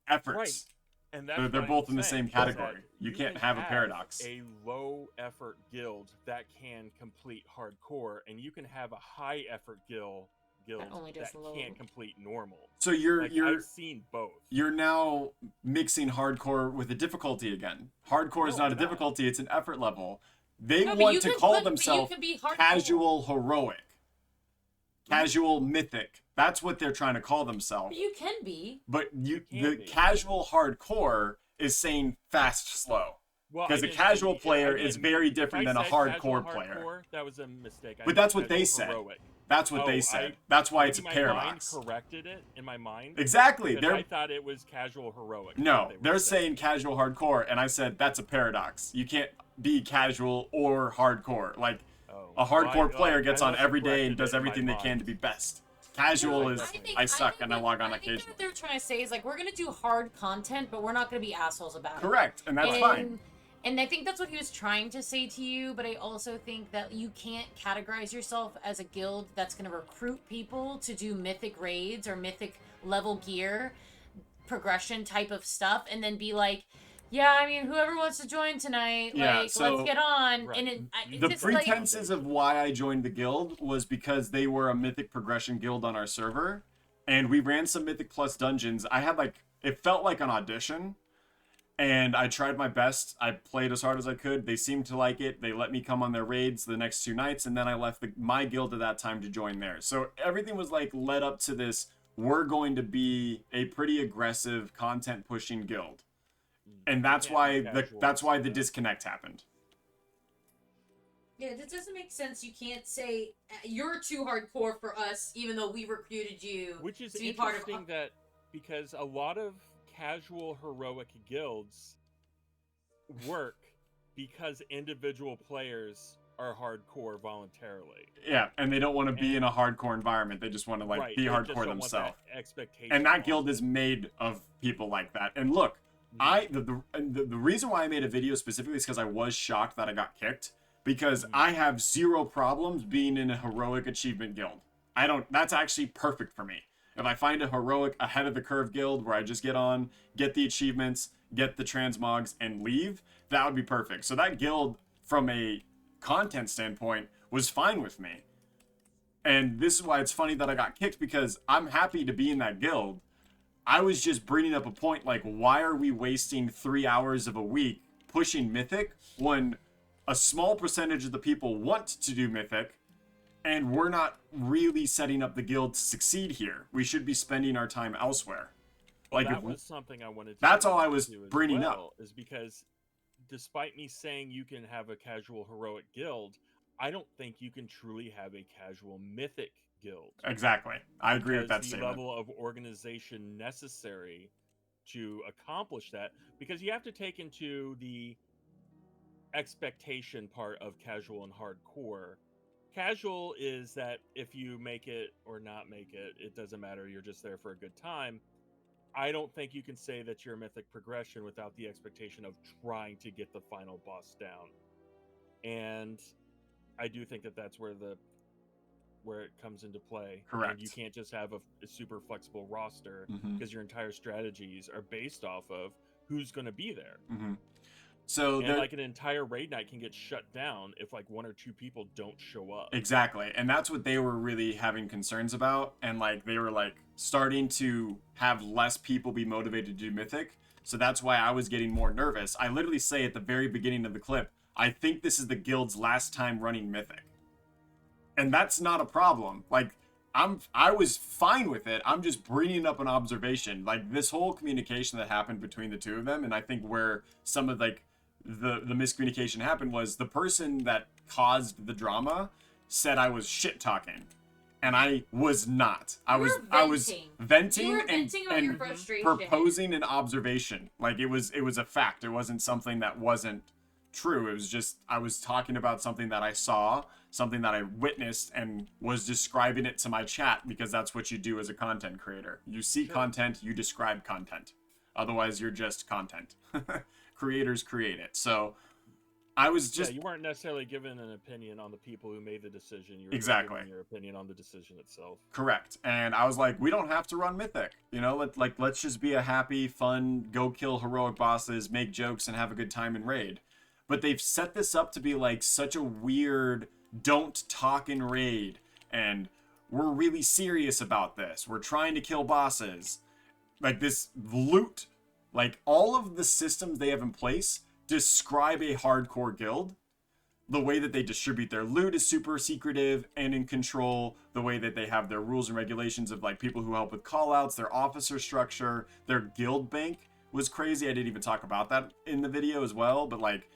A: efforts.
C: Right. And that's
A: They're
C: what
A: both
C: I'm
A: in the
C: saying,
A: same
C: is
A: category.
C: that
A: You can't
C: can
A: have a paradox.
C: A low effort guild that can complete hardcore, and you can have a high effort guild
B: That only does
C: that
B: low.
C: can't complete normal.
A: So
C: I've seen both.
A: you're now mixing hardcore with a difficulty again. Hardcore is
C: No,
A: not a
C: I'm not.
A: difficulty; it's an effort level. They
B: No, but
A: want
B: you
A: to
B: can
A: call
B: put- but you
A: themselves
B: can be hardcore.
A: casual heroic, casual mythic. That's what they're trying to call themselves.
B: But you can be.
A: But
C: can
A: the
C: be.
A: casual hardcore is saying fast, slow.
C: Well,
A: Because
C: I
A: a
C: didn't
A: casual
C: mean- I
A: player
C: didn't-
A: is very
C: if
A: different
C: I
A: than a
C: said casual
A: hardcore player.
C: hardcore, that was a mistake. I
A: But
C: meant
A: that's what they
C: casual
A: said.
C: heroic.
A: That's what
C: Oh,
A: they said. That's why it's a
C: maybe
A: paradox.
C: My mind corrected it in my mind.
A: Exactly.
C: Because I thought it was casual heroic.
A: No,
C: what they were
A: they're saying casual hardcore, and I said that's a paradox. You can't be casual or hardcore. Like,
C: Oh.
A: a hardcore player gets
C: I
A: on
C: must have
A: every day and
C: corrected
A: does
C: it in my
A: everything they can
C: mind.
A: to be best. Casual
C: Yeah,
A: is
C: definitely.
A: I suck
B: think
A: and I
B: that-
A: log on
B: I think
A: occasionally.
B: what they're trying to say is like we're gonna do hard content, but we're not gonna be assholes about it.
A: Correct, and that's fine.
B: And I think that's what he was trying to say to you, but I also think that you can't categorize yourself as a guild that's going to recruit people to do mythic raids or mythic level gear progression type of stuff and then be like, yeah, I mean, whoever wants to join tonight,
A: Yeah,
B: like,
A: so-
B: let's get on.
C: Right.
B: And it
A: The
B: just like,
A: pretenses of why I joined the guild was because they were a mythic progression guild on our server, and we ran some mythic plus dungeons. I had like, it felt like an audition, and I tried my best. I played as hard as I could. They seemed to like it. They let me come on their raids the next 2 nights, and then I left my guild at that time to join theirs. So everything was like led up to this. We're going to be a pretty aggressive content pushing guild, and that's why the disconnect happened.
B: yeah, this doesn't make sense. You can't say you're too hardcore for us, even though we recruited you.
C: Which is
B: to be part of
C: interesting that because a lot of casual heroic guilds work because individual players are hardcore voluntarily.
A: Yeah, and they don't want to be in a hardcore environment. They just want to
C: Right,
A: be
C: they just
A: hardcore
C: don't want
A: themselves.
C: that expectation
A: And that
C: on
A: guild
C: them.
A: is made of people like that. And look, the reason why I made a video specifically is because I was shocked that I got kicked, because I have zero problems being in a heroic achievement guild. That's actually perfect for me. If I find a heroic ahead of the curve guild where I just get on, get the achievements, get the transmogs, and leave, that would be perfect. So that guild, from a content standpoint, was fine with me. And this is why it's funny that I got kicked, because I'm happy to be in that guild. I was just bringing up a point like, why are we wasting 3 hours of a week pushing Mythic when a small percentage of the people want to do Mythic, and we're not really setting up the guild to succeed here? We should be spending our time elsewhere. Like,
C: that was something I wanted to
A: that's
C: get
A: all I was
C: into as
A: bringing
C: well,
A: up.
C: is because despite me saying you can have a casual heroic guild, I don't think you can truly have a casual mythic guild.
A: Exactly. I agree with that
C: the
A: statement.
C: level of organization necessary to accomplish that, because you have to take into the expectation part of casual and hardcore. Casual is that if you make it or not make it, it doesn't matter, you're just there for a good time. I don't think you can say that you're a mythic progression without the expectation of trying to get the final boss down. And I do think that that's where it comes into play.
A: Correct.
C: And you can't just have a super flexible roster,
A: Mhm.
C: because your entire strategies are based off of who's going to be there.
A: Mm-hmm. So
C: And like an entire raid night can get shut down if like 1 or 2 people don't show up.
A: Exactly. And that's what they were really having concerns about. And like they were like starting to have less people be motivated to do Mythic. So that's why I was getting more nervous. I literally say at the very beginning of the clip, I think this is the guild's last time running Mythic. And that's not a problem. Like, I was fine with it. I'm just bringing up an observation. Like, this whole communication that happened between the two of them, and I think where some of like the miscommunication happened was the person that caused the drama said I was shit talking, and I was not. I was venting
B: You were venting about your
A: and
B: frustration.
A: proposing an observation. Like, it was a fact. It wasn't something that wasn't true. It was just I was talking about something that I saw, something that I witnessed, and was describing it to my chat, because that's what you do as a content creator. You see content, you describe content. Otherwise, you're just content. Creators create it. So I was just
C: you weren't necessarily given an opinion on the people who made the decision. You were
A: exactly
C: giving your opinion on the decision itself.
A: correct. And I was like, we don't have to run Mythic. You know, let's just be a happy, fun, go kill heroic bosses, make jokes, and have a good time in raid. But they've set this up to be like such a weird don't talk in raid, and we're really serious about this. We're trying to kill bosses. Like this loot, like all of the systems they have in place describe a hardcore guild. The way that they distribute their loot is super secretive and in control. The way that they have their rules and regulations of like people who help with callouts, their officer structure, their guild bank was crazy. I didn't even talk about that in the video as well, but like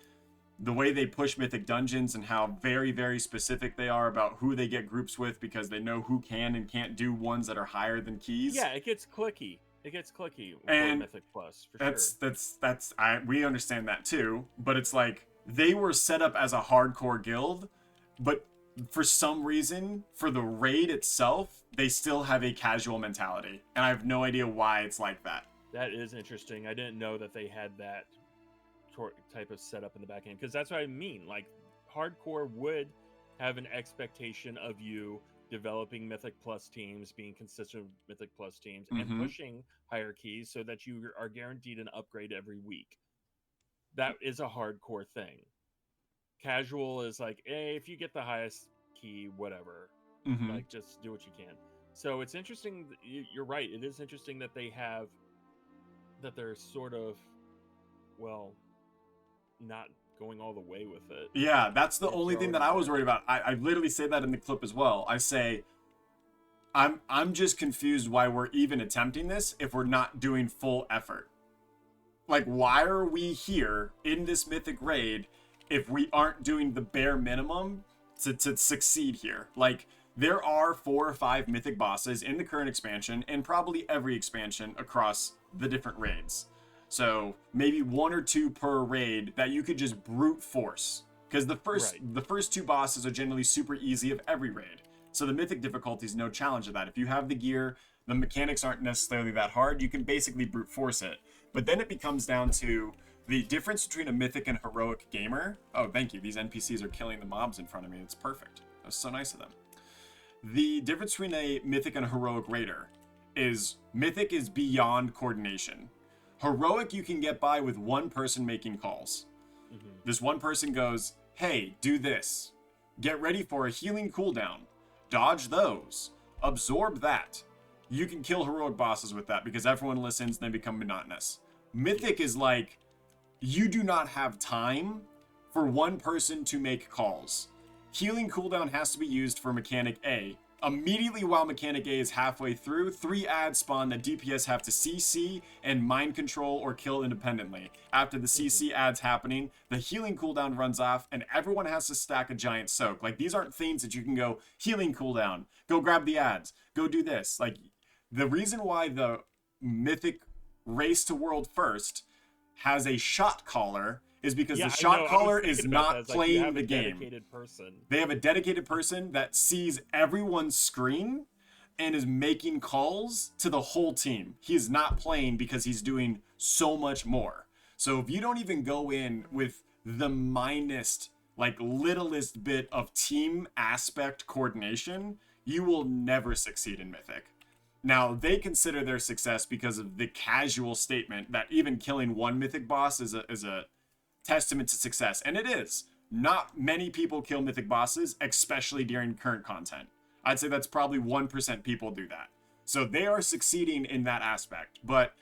A: the way they push Mythic Dungeons and how very, very specific they are about who they get groups with, because they know who can and can't do ones that are higher than keys.
C: Yeah, it gets clicky. It gets clicky
A: And
C: for Mythic Plus, for sure.
A: We understand that too, but it's like they were set up as a hardcore guild, but for some reason, for the raid itself, they still have a casual mentality, and I have no idea why it's like that.
C: That is interesting. I didn't know that they had that type of setup in the back end, because that's what I mean. Like, hardcore would have an expectation of you developing Mythic Plus teams, being consistent with Mythic Plus teams, and pushing higher keys so that you are guaranteed an upgrade every week. That is a hardcore thing. Casual is like, hey, if you get the highest key, whatever. Like, just do what you can. So it's interesting. You're right. It is interesting that they're sort of, well, not going all the way with it.
A: Yeah, that's the only thing that I was worried about. I literally say that in the clip as well. I say, I'm just confused why we're even attempting this if we're not doing full effort. Like, why are we here in this mythic raid if we aren't doing the bare minimum to succeed here? Like, there are 4 or 5 mythic bosses in the current expansion and probably every expansion across the different raids. So maybe 1 or 2 per raid that you could just brute force. Because the first 2 bosses are generally super easy of every raid. So the mythic difficulty is no challenge of that. If you have the gear, the mechanics aren't necessarily that hard. You can basically brute force it. But then it becomes down to the difference between a mythic and heroic gamer. Oh, thank you. These NPCs are killing the mobs in front of me. It's perfect. That's so nice of them. The difference between a mythic and a heroic raider is mythic is beyond coordination. Heroic, you can get by with one person making calls. This one person goes, hey, do this. Get ready for a healing cooldown. Dodge those. Absorb that. You can kill heroic bosses with that because everyone listens and they become monotonous. Mythic is like, you do not have time for one person to make calls. Healing cooldown has to be used for mechanic A. Immediately while mechanic A is halfway through, 3 ads spawn that DPS have to CC and mind control or kill independently. After the CC ads happening, the healing cooldown runs off and everyone has to stack a giant soak. Like, these aren't things that you can go, healing cooldown, go grab the ads, go do this. Like, the reason why the mythic race to world first has a shot caller is because the shot caller is not playing the game. They have a dedicated person that sees everyone's screen and is making calls to the whole team. He is not playing because he's doing so much more. So if you don't even go in with the littlest bit of team aspect coordination, you will never succeed in Mythic. Now, they consider their success because of the casual statement that even killing one Mythic boss is a testament to success. And it is. Not many people kill Mythic bosses, especially during current content. I'd say that's probably 1% people do that. So they are succeeding in that aspect. But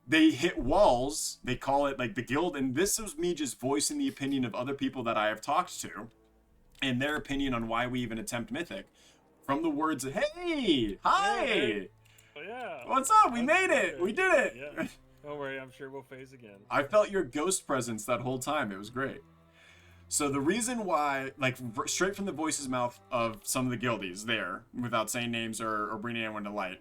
A: they hit walls. They call it like the guild. And this is me just voicing the opinion of other people that I have talked to and their opinion on why we even attempt Mythic. From the words of, hey, hi,
C: hey. Oh, yeah.
A: What's up? We made it. We did it.
C: Yeah. Don't worry, I'm sure we'll phase again.
A: I felt your ghost presence that whole time. It was great. So the reason why, like, straight from the voice's mouth of some of the guildies there, without saying names or bringing anyone to light,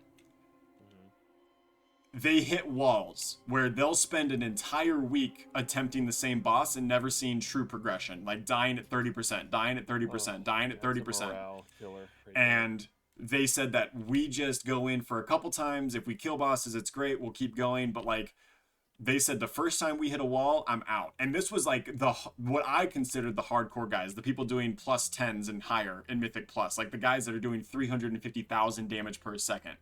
A: they hit walls where they'll spend an entire week attempting the same boss and never seeing true progression, like dying at 30%, dying at 30%, dying at 30%.
C: Morale killer.
A: And they said that we just go in for a couple times. If we kill bosses, it's great. We'll keep going. But like, they said the first time we hit a wall, I'm out. And this was like what I considered the hardcore guys, the people doing plus 10s and higher in Mythic Plus, like the guys that are doing 350,000 damage per second.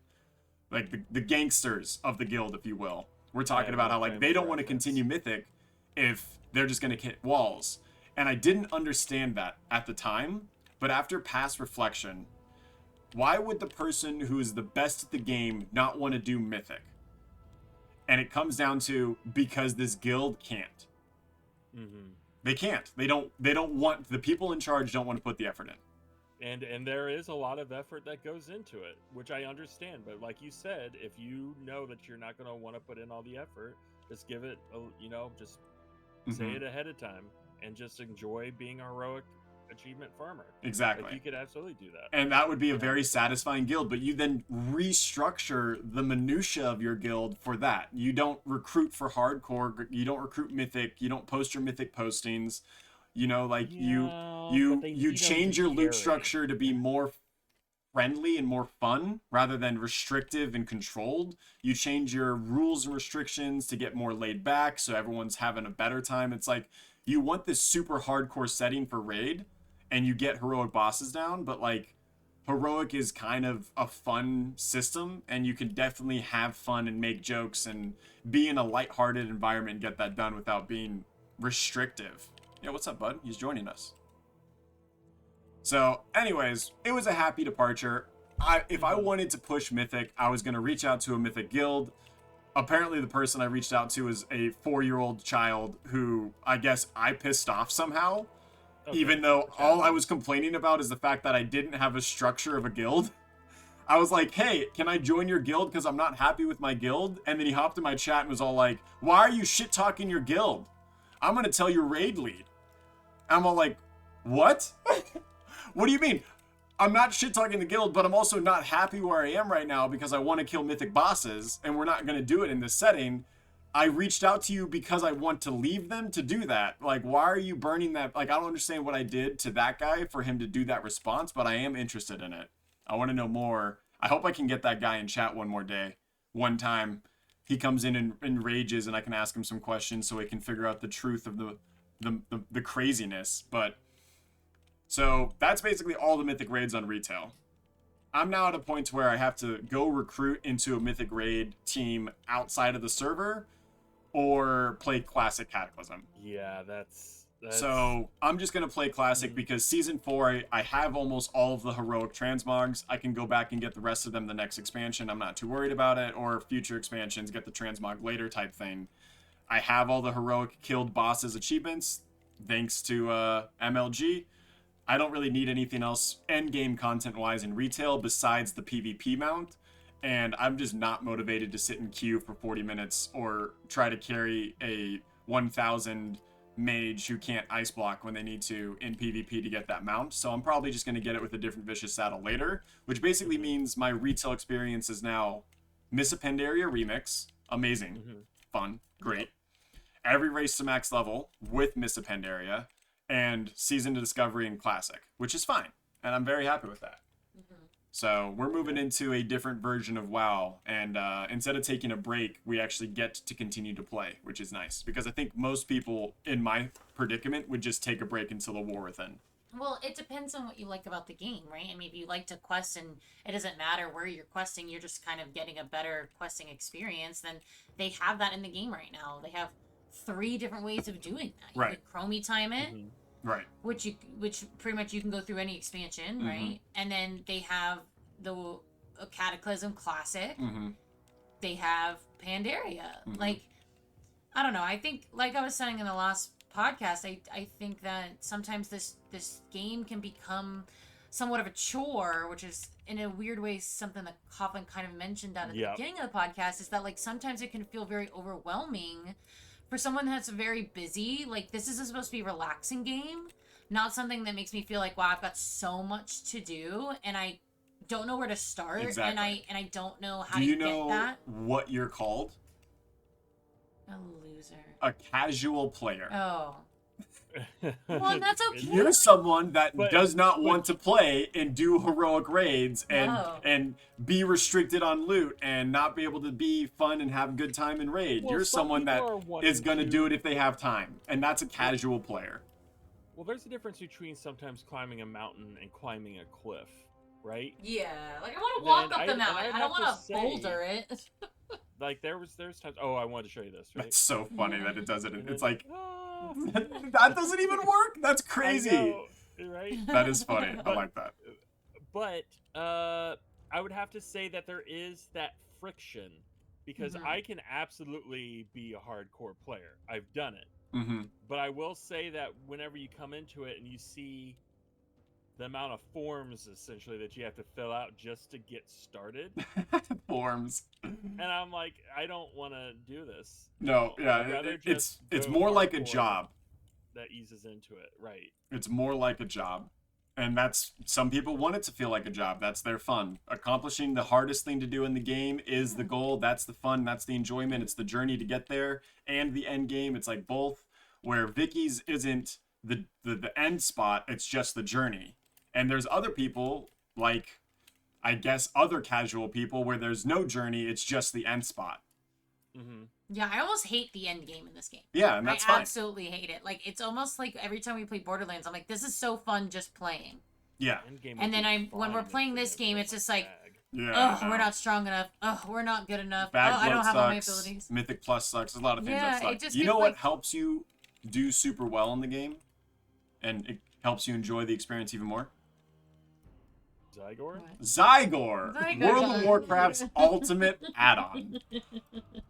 A: Like the gangsters of the guild, if you will. We're talking about how like they don't want to continue Mythic if they're just going to hit walls. And I didn't understand that at the time, but after past reflection, why would the person who is the best at the game not want to do Mythic? And it comes down to because this guild can't. They can't. They don't want, the people in charge don't want to put the effort in.
C: And there is a lot of effort that goes into it, which I understand. But like you said, if you know that you're not going to want to put in all the effort, just give it, just say it ahead of time and just enjoy being a heroic achievement farmer.
A: Exactly.
C: Like, you could absolutely do that.
A: And that would be a very satisfying guild, but you then restructure the minutia of your guild for that. You don't recruit for hardcore, you don't recruit Mythic, you don't post your Mythic postings. You know, like you change your loot structure to be more friendly and more fun rather than restrictive and controlled. You change your rules and restrictions to get more laid back so everyone's having a better time. It's like you want this super hardcore setting for raid and you get heroic bosses down, but like heroic is kind of a fun system and you can definitely have fun and make jokes and be in a lighthearted environment and get that done without being restrictive. Yeah, what's up, bud? He's joining us. So, anyways, it was a happy departure. If I wanted to push Mythic, I was going to reach out to a Mythic guild. Apparently, the person I reached out to is a 4-year-old child who I guess I pissed off somehow. Okay. Even though all I was complaining about is the fact that I didn't have a structure of a guild. I was like, hey, can I join your guild because I'm not happy with my guild? And then he hopped in my chat and was all like, why are you shit-talking your guild? I'm going to tell your raid lead. I'm all like, what? What do you mean? I'm not shit-talking the guild, but I'm also not happy where I am right now because I want to kill mythic bosses, and we're not going to do it in this setting. I reached out to you because I want to leave them to do that. Like, why are you burning that? Like, I don't understand what I did to that guy for him to do that response, but I am interested in it. I want to know more. I hope I can get that guy in chat one time. He comes in and rages, and I can ask him some questions so he can figure out the truth of the craziness. But so that's basically all the mythic raids on retail. I'm now at a point where I have to go recruit into a mythic raid team outside of the server or play classic Cataclysm.
C: Yeah, that's...
A: So I'm just going to play classic because season 4, I have almost all of the heroic transmogs. I can go back and get the rest of them the next expansion. I'm not too worried about it. Or future expansions, get the transmog later type thing. I have all the heroic killed bosses achievements thanks to MLG. I don't really need anything else end game content wise in retail besides the PvP mount, and I'm just not motivated to sit in queue for 40 minutes or try to carry a 1000 mage who can't ice block when they need to in PvP to get that mount. So I'm probably just going to get it with a different vicious saddle later, which basically means my retail experience is now Miss Appendaria Remix, amazing, fun, great. Every race to max level with Miss Appendaria, and Season to Discovery and Classic, which is fine. And I'm very happy with that. So we're moving into a different version of WoW. And instead of taking a break, we actually get to continue to play, which is nice. Because I think most people in my predicament would just take a break until the War Within.
B: Well, it depends on what you like about the game, right? I mean, if you like to quest and it doesn't matter where you're questing, you're just kind of getting a better questing experience, then they have that in the game right now. They have 3 different ways of doing that. You
A: right.
B: can chromie time it.
A: Right.
B: Which pretty much you can go through any expansion, right? And then they have the Cataclysm Classic. They have Pandaria. Like, I don't know. I think, like I was saying in the last podcast, I think that sometimes this game can become somewhat of a chore, which is in a weird way something that Coughlin kind of mentioned at the beginning of the podcast, is that like sometimes it can feel very overwhelming for someone that's very busy. Like, this is supposed to be a relaxing game, not something that makes me feel like, wow, I've got so much to do and I don't know where to start.
A: Exactly.
B: And I don't know how
A: to
B: get that.
A: Do you know what you're called?
B: A loser.
A: A casual player.
B: Oh. Well, that's okay.
A: You're someone that does not want to play and do heroic raids and be restricted on loot and not be able to be fun and have a good time in raid. You're someone that is going to do it if they have time, and that's a casual player.
C: Well, there's a difference between sometimes climbing a mountain and climbing a cliff, right?
B: Yeah, like I want to walk up the mountain. I don't want to boulder it.
C: Like there's times. Oh, I wanted to show you this. Right?
A: That's so funny that it does it. It's like that doesn't even work. That's crazy.
C: I know, right?
A: That is funny. I like that.
C: But I would have to say that there is that friction because I can absolutely be a hardcore player. I've done it. But I will say that whenever you come into it and you see the amount of forms essentially that you have to fill out just to get started.
A: Forms.
C: And I'm like, I don't want to do this.
A: No, yeah, it's more like a job.
C: That eases into it, right? It's
A: more like a job. And that's, some people want it to feel like a job. That's their fun. Accomplishing the hardest thing to do in the game is the goal. That's the fun. That's the enjoyment. It's the journey to get there and the end game. It's like both, where Vicky's isn't the end spot. It's just the journey. And there's other people like I guess, other casual people where there's no journey, it's just the end spot.
C: Mm-hmm.
B: Yeah, I almost hate the end game in this game.
A: Yeah, and that's
B: I
A: fine.
B: absolutely hate it. Like, it's almost like every time we play Borderlands, I'm like, this is so fun just playing.
A: Yeah.
B: And then when we're playing this game, it's just like,
A: Yeah.
B: we're not strong enough. We're not good enough.
A: Bag
B: I don't
A: float
B: have all my
A: sucks.
B: abilities.
A: Mythic Plus sucks. There's a lot of things
B: Yeah,
A: that suck.
B: it just
A: You know
B: gets,
A: what
B: like-
A: helps you do super well in the game? And it helps you enjoy the experience even more?
C: Zygor?
A: Zygor!
B: Zygor.
A: World of Warcraft's ultimate add-on.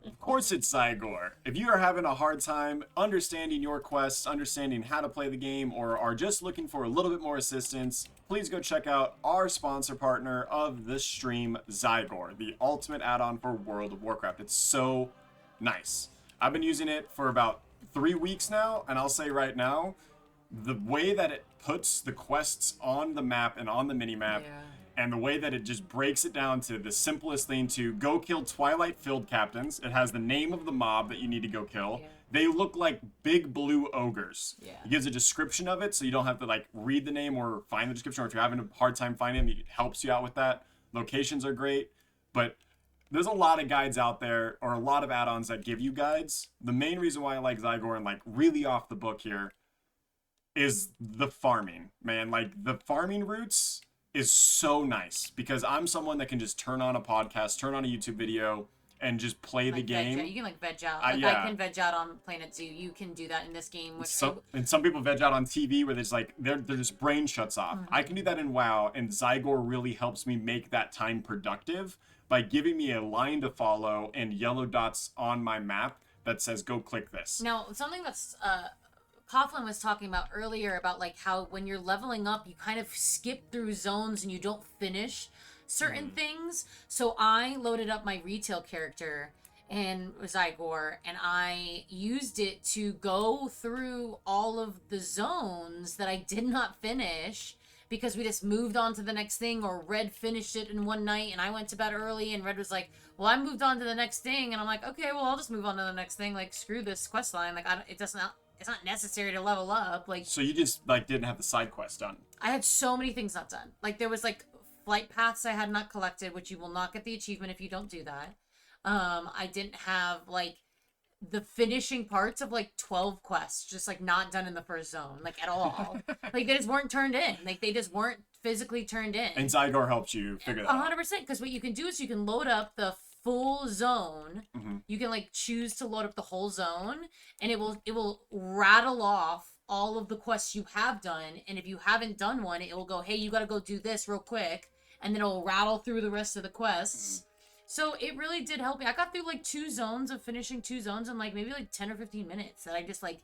A: Of course it's Zygor. If you are having a hard time understanding your quests, understanding how to play the game, or are just looking for a little bit more assistance, please go check out our sponsor partner of this stream, Zygor, the ultimate add-on for World of Warcraft. It's so nice. I've been using it for about 3 weeks now, and I'll say right now, the way that it puts the quests on the map and on the mini-map, and the way that it just breaks it down to the simplest thing to go kill Twilight Field Captains. It has the name of the mob that you need to go kill.
B: Yeah.
A: They look like big blue ogres.
B: Yeah.
A: It gives a description of it, so you don't have to like read the name or find the description, or if you're having a hard time finding them, it helps you out with that. Locations are great, but there's a lot of guides out there, or a lot of add-ons that give you guides. The main reason why I like Zygor and like really off the book here is the farming, man. Like the farming routes is so nice because I'm someone that can just turn on a podcast, turn on a YouTube video, and just play the game.
B: You can like veg out.
A: Yeah.
B: I can veg out on Planet Zoo. You can do that in this game. Which
A: And some people veg out on TV where there's like their just brain shuts off.
B: Mm-hmm.
A: I can do that in WoW, and Zygor really helps me make that time productive by giving me a line to follow and yellow dots on my map that says go click this.
B: Now, something that's Coughlin was talking about earlier about like how when you're leveling up, you kind of skip through zones and you don't finish certain things. So I loaded up my retail character in Zygor, and I used it to go through all of the zones that I did not finish because we just moved on to the next thing, or Red finished it in one night and I went to bed early, and Red was like, well, I moved on to the next thing, and I'm like, okay, well, I'll just move on to the next thing. Like, screw this quest line. Like, it's not necessary to level up. Like,
A: So you just like didn't have the side quest done.
B: I had so many things not done. Like, there was like flight paths I had not collected, which you will not get the achievement if you don't do that. I didn't have like the finishing parts of like 12 quests just like not done in the first zone, like at all. Like they just weren't turned in. Like they just weren't physically turned in.
A: And Zygor helps you figure that out.
B: 100%, because what you can do is you can load up the full zone. You can like choose to load up the whole zone, and it will rattle off all of the quests you have done. And if you haven't done one, it will go, hey, you got to go do this real quick, and then it'll rattle through the rest of the quests. So it really did help me. I got through like finishing two zones in like maybe like 10 or 15 minutes. That I just like,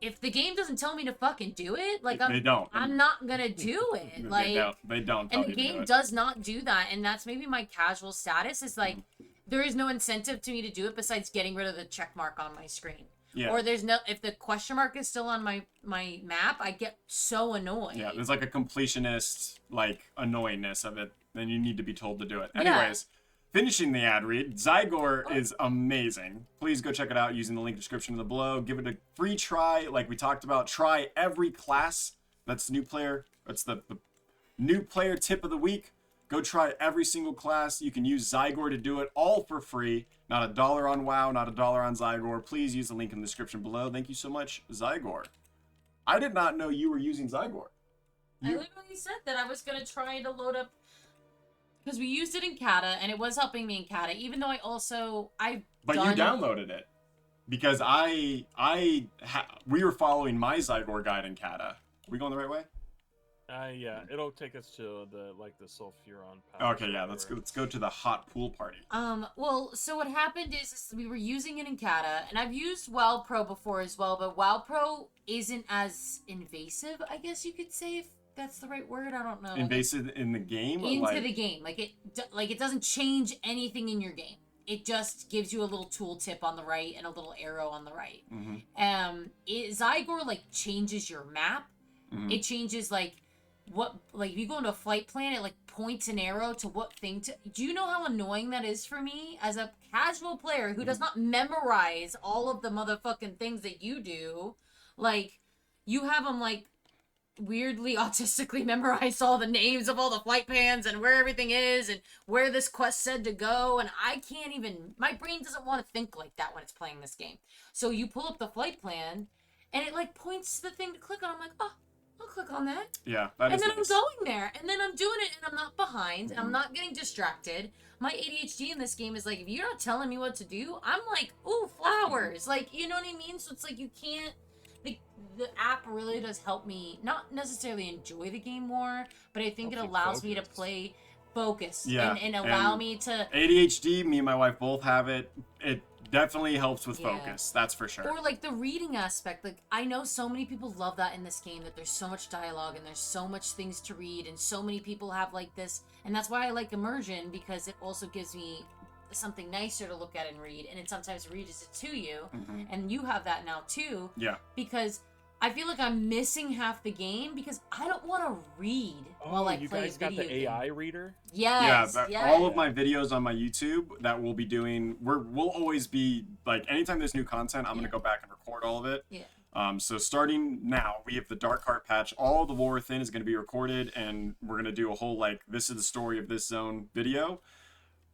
B: if the game doesn't tell me to fucking do it, like
A: They don't.
B: I'm not gonna do it. Like
A: They don't tell
B: and the
A: you to do
B: game
A: it.
B: does not do that, and that's maybe my casual status is like there is no incentive to me to do it besides getting rid of the check mark on my screen.
A: Yeah.
B: Or there's no, if the question mark is still on my map, I get so annoyed.
A: Yeah, there's like a completionist like annoyingness of it. Then you need to be told to do it.
B: Yeah.
A: Anyways, finishing the ad read, Zygor is amazing. Please go check it out using the link description below. Give it a free try, like we talked about. Try every class. That's new player. That's the new player tip of the week. Go try every single class. You can use Zygor to do it all for free. Not $1 on WoW, not $1 on Zygor. Please use the link in the description below. Thank you so much, Zygor. I did not know you were using Zygor.
B: I literally said that I was gonna try to load up because we used it in Kata and it was helping me in Kata, even though
A: But you downloaded it because we were following my Zygor guide in Kata. Are we going the right way?
C: Yeah, it'll take us to the Sulfuron path.
A: Okay, yeah, let's go to the hot pool party.
B: Well, so what happened is we were using it in Kata, and I've used WoW Pro before as well, but WoW Pro isn't as invasive, I guess you could say, if that's the right word. I don't know.
A: Invasive in the game? Or
B: into the game. Like it doesn't change anything in your game. It just gives you a little tooltip on the right and a little arrow on the right. Zygor like changes your map. It changes like what, like if you go into a flight plan, it like points an arrow to what thing to. Do you know how annoying that is for me as a casual player who does not memorize all of the motherfucking things that you do? Like you have them like weirdly autistically memorized all the names of all the flight plans and where everything is and where this quest said to go, and I can't even, my brain doesn't want to think like that when it's playing this game. So you pull up the flight plan and it like points to the thing to click on. I'm like, oh, I'll click on that.
A: Yeah, that
B: and
A: is
B: then
A: nice.
B: I'm going there, and then I'm doing it, and I'm not behind, and I'm not getting distracted. My ADHD in this game is like, if you're not telling me what to do, I'm like, ooh, flowers. Like, you know what I mean? So it's like you can't. The app really does help me not necessarily enjoy the game more, but I think it allows me to play focus and allow me to
A: ADHD. Me and my wife both have it. It definitely helps with focus. That's for sure.
B: Or like the reading aspect. Like I know so many people love that in this game, that there's so much dialogue and there's so much things to read, and so many people have like this, and that's why I like immersion, because it also gives me something nicer to look at and read, and it sometimes reads it to you, and you have that now too.
A: Yeah.
B: Because I feel like I'm missing half the game because I don't want to read while I play a video game.
C: You guys got the AI reader?
B: Yes.
A: All of my videos on my YouTube that we'll be doing, we'll always be like, anytime there's new content, I'm gonna go back and record all of it.
B: Yeah.
A: So starting now, we have the Dark Heart patch. All the War Within is gonna be recorded, and we're gonna do a whole like, this is the story of this zone video.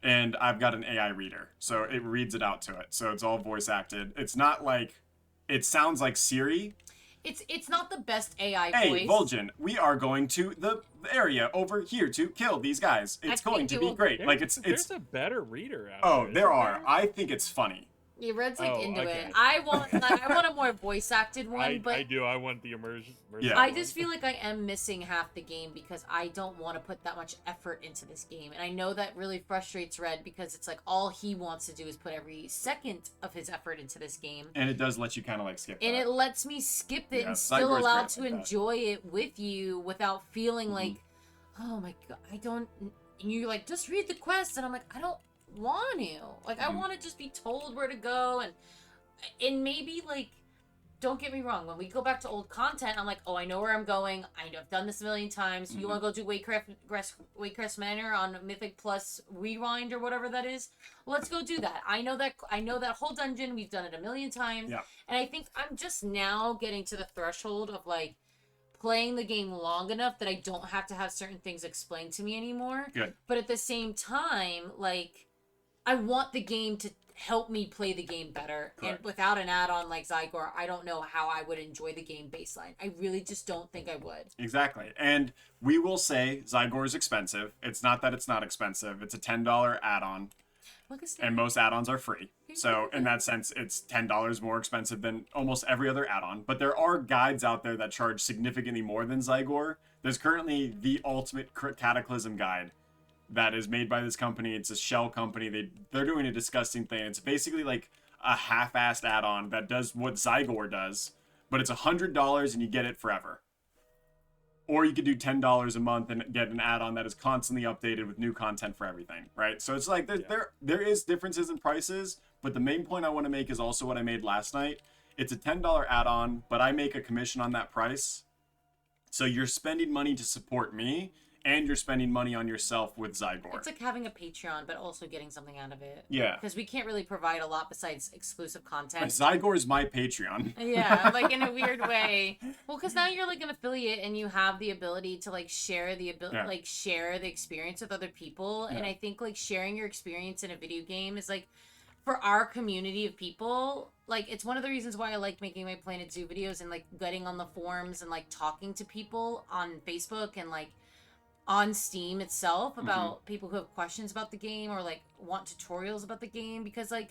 A: And I've got an AI reader, so it reads it out to it. So it's all voice acted. It's not like, it sounds like Siri.
B: It's not the best AI
A: Hey,
B: voice.
A: Vol'jin, we are going to the area over here to kill these guys. It's going to be great. Like
C: there's a better reader out
A: Oh,
C: there.
A: there are. I think it's funny.
B: Yeah, Red's like into
C: okay.
B: it. I want a more voice acted one, but
C: I do. I want the immersion.
A: Yeah.
B: I just feel like I am missing half the game because I don't want to put that much effort into this game. And I know that really frustrates Red, because it's like all he wants to do is put every second of his effort into this game.
A: And it does let you kind of like skip
B: And
A: that.
B: it lets me skip it
A: Yeah,
B: and still
A: Cyber's
B: allow
A: great
B: to
A: like that.
B: enjoy it with you without feeling like, oh my god, I don't. And you're like, just read the quest, and I'm like, I don't want to. Like, I want to just be told where to go, and maybe like, don't get me wrong, when we go back to old content, I'm like, oh, I know where I'm going. I've done this a million times. You want to go do Wakecrest Manor on Mythic Plus Rewind or whatever that is? Let's go do that. I know that whole dungeon. We've done it a million times.
A: Yeah.
B: And I think I'm just now getting to the threshold of like playing the game long enough that I don't have to have certain things explained to me anymore.
A: Good.
B: But at the same time, like, I want the game to help me play the game better.
A: Correct.
B: And without an add-on like Zygor, I don't know how I would enjoy the game baseline. I really just don't think I would.
A: Exactly. And we will say Zygor is expensive. It's not that it's not expensive. It's a $10 add-on. And most add-ons are free. So in that sense, it's $10 more expensive than almost every other add-on. But there are guides out there that charge significantly more than Zygor. There's currently the Ultimate Cataclysm guide that is made by this company. It's a shell company. They're doing a disgusting thing. It's basically like a half-assed add-on that does what Zygor does, but it's $100 and you get it forever. Or you could do $10 a month and get an add-on that is constantly updated with new content for everything, right? So it's like there is differences in prices, but the main point I want to make is also what I made last night. It's a $10 add-on, but I make a commission on that price. So you're spending money to support me, and you're spending money on yourself with Zygor.
B: It's like having a Patreon, but also getting something out of it.
A: Yeah.
B: Because we can't really provide a lot besides exclusive content.
A: Like Zygor is my Patreon.
B: Yeah, like in a weird way. Well, because now you're like an affiliate, and you have the ability to like share the share the experience with other people.
A: Yeah.
B: And I think like sharing your experience in a video game is like, for our community of people, like, it's one of the reasons why I like making my Planet Zoo videos and like getting on the forums and like talking to people on Facebook and like on Steam itself about people who have questions about the game or like want tutorials about the game, because like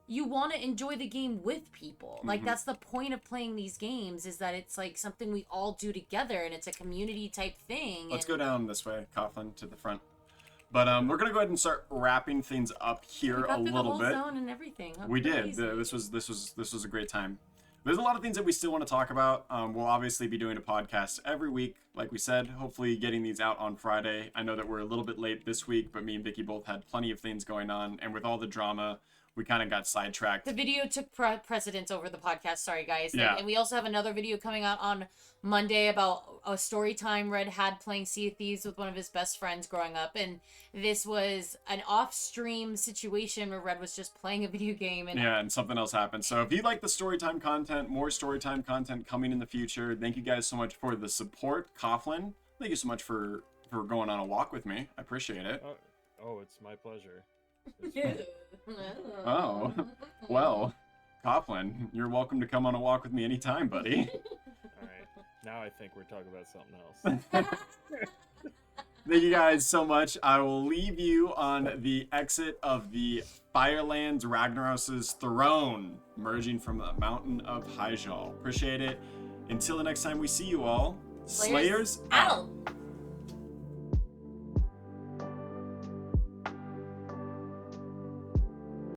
B: you want to enjoy the game with people. Like that's the point of playing these games, is that it's like something we all do together and it's a community type thing.
A: Let's go down this way, Coughlin, to the front. But we're gonna go ahead and start wrapping things up here a little bit.
B: Zone and everything.
A: We did. This was a great time. There's a lot of things that we still want to talk about. We'll obviously be doing a podcast every week, like we said. Hopefully getting these out on Friday. I know that we're a little bit late this week, but me and Vicky both had plenty of things going on. And with all the drama we kind of got sidetracked.
B: The video took precedence over the podcast. Sorry, guys.
A: Yeah.
B: And we also have another video coming out on Monday about a story time Red had playing Sea of Thieves with one of his best friends growing up. And this was an off-stream situation where Red was just playing a video game. And
A: something else happened. So if you like the storytime content, more storytime content coming in the future. Thank you guys so much for the support. Coughlin, thank you so much for going on a walk with me. I appreciate it.
C: Oh, it's my pleasure.
A: Oh, well, Coughlin, you're welcome to come on a walk with me anytime, buddy.
C: All right, now I think we're talking about something else.
A: Thank you guys so much. I will leave you on the exit of the Firelands Ragnaros' throne, merging from the mountain of Hyjal. Appreciate it. Until the next time we see you all, Slayers out.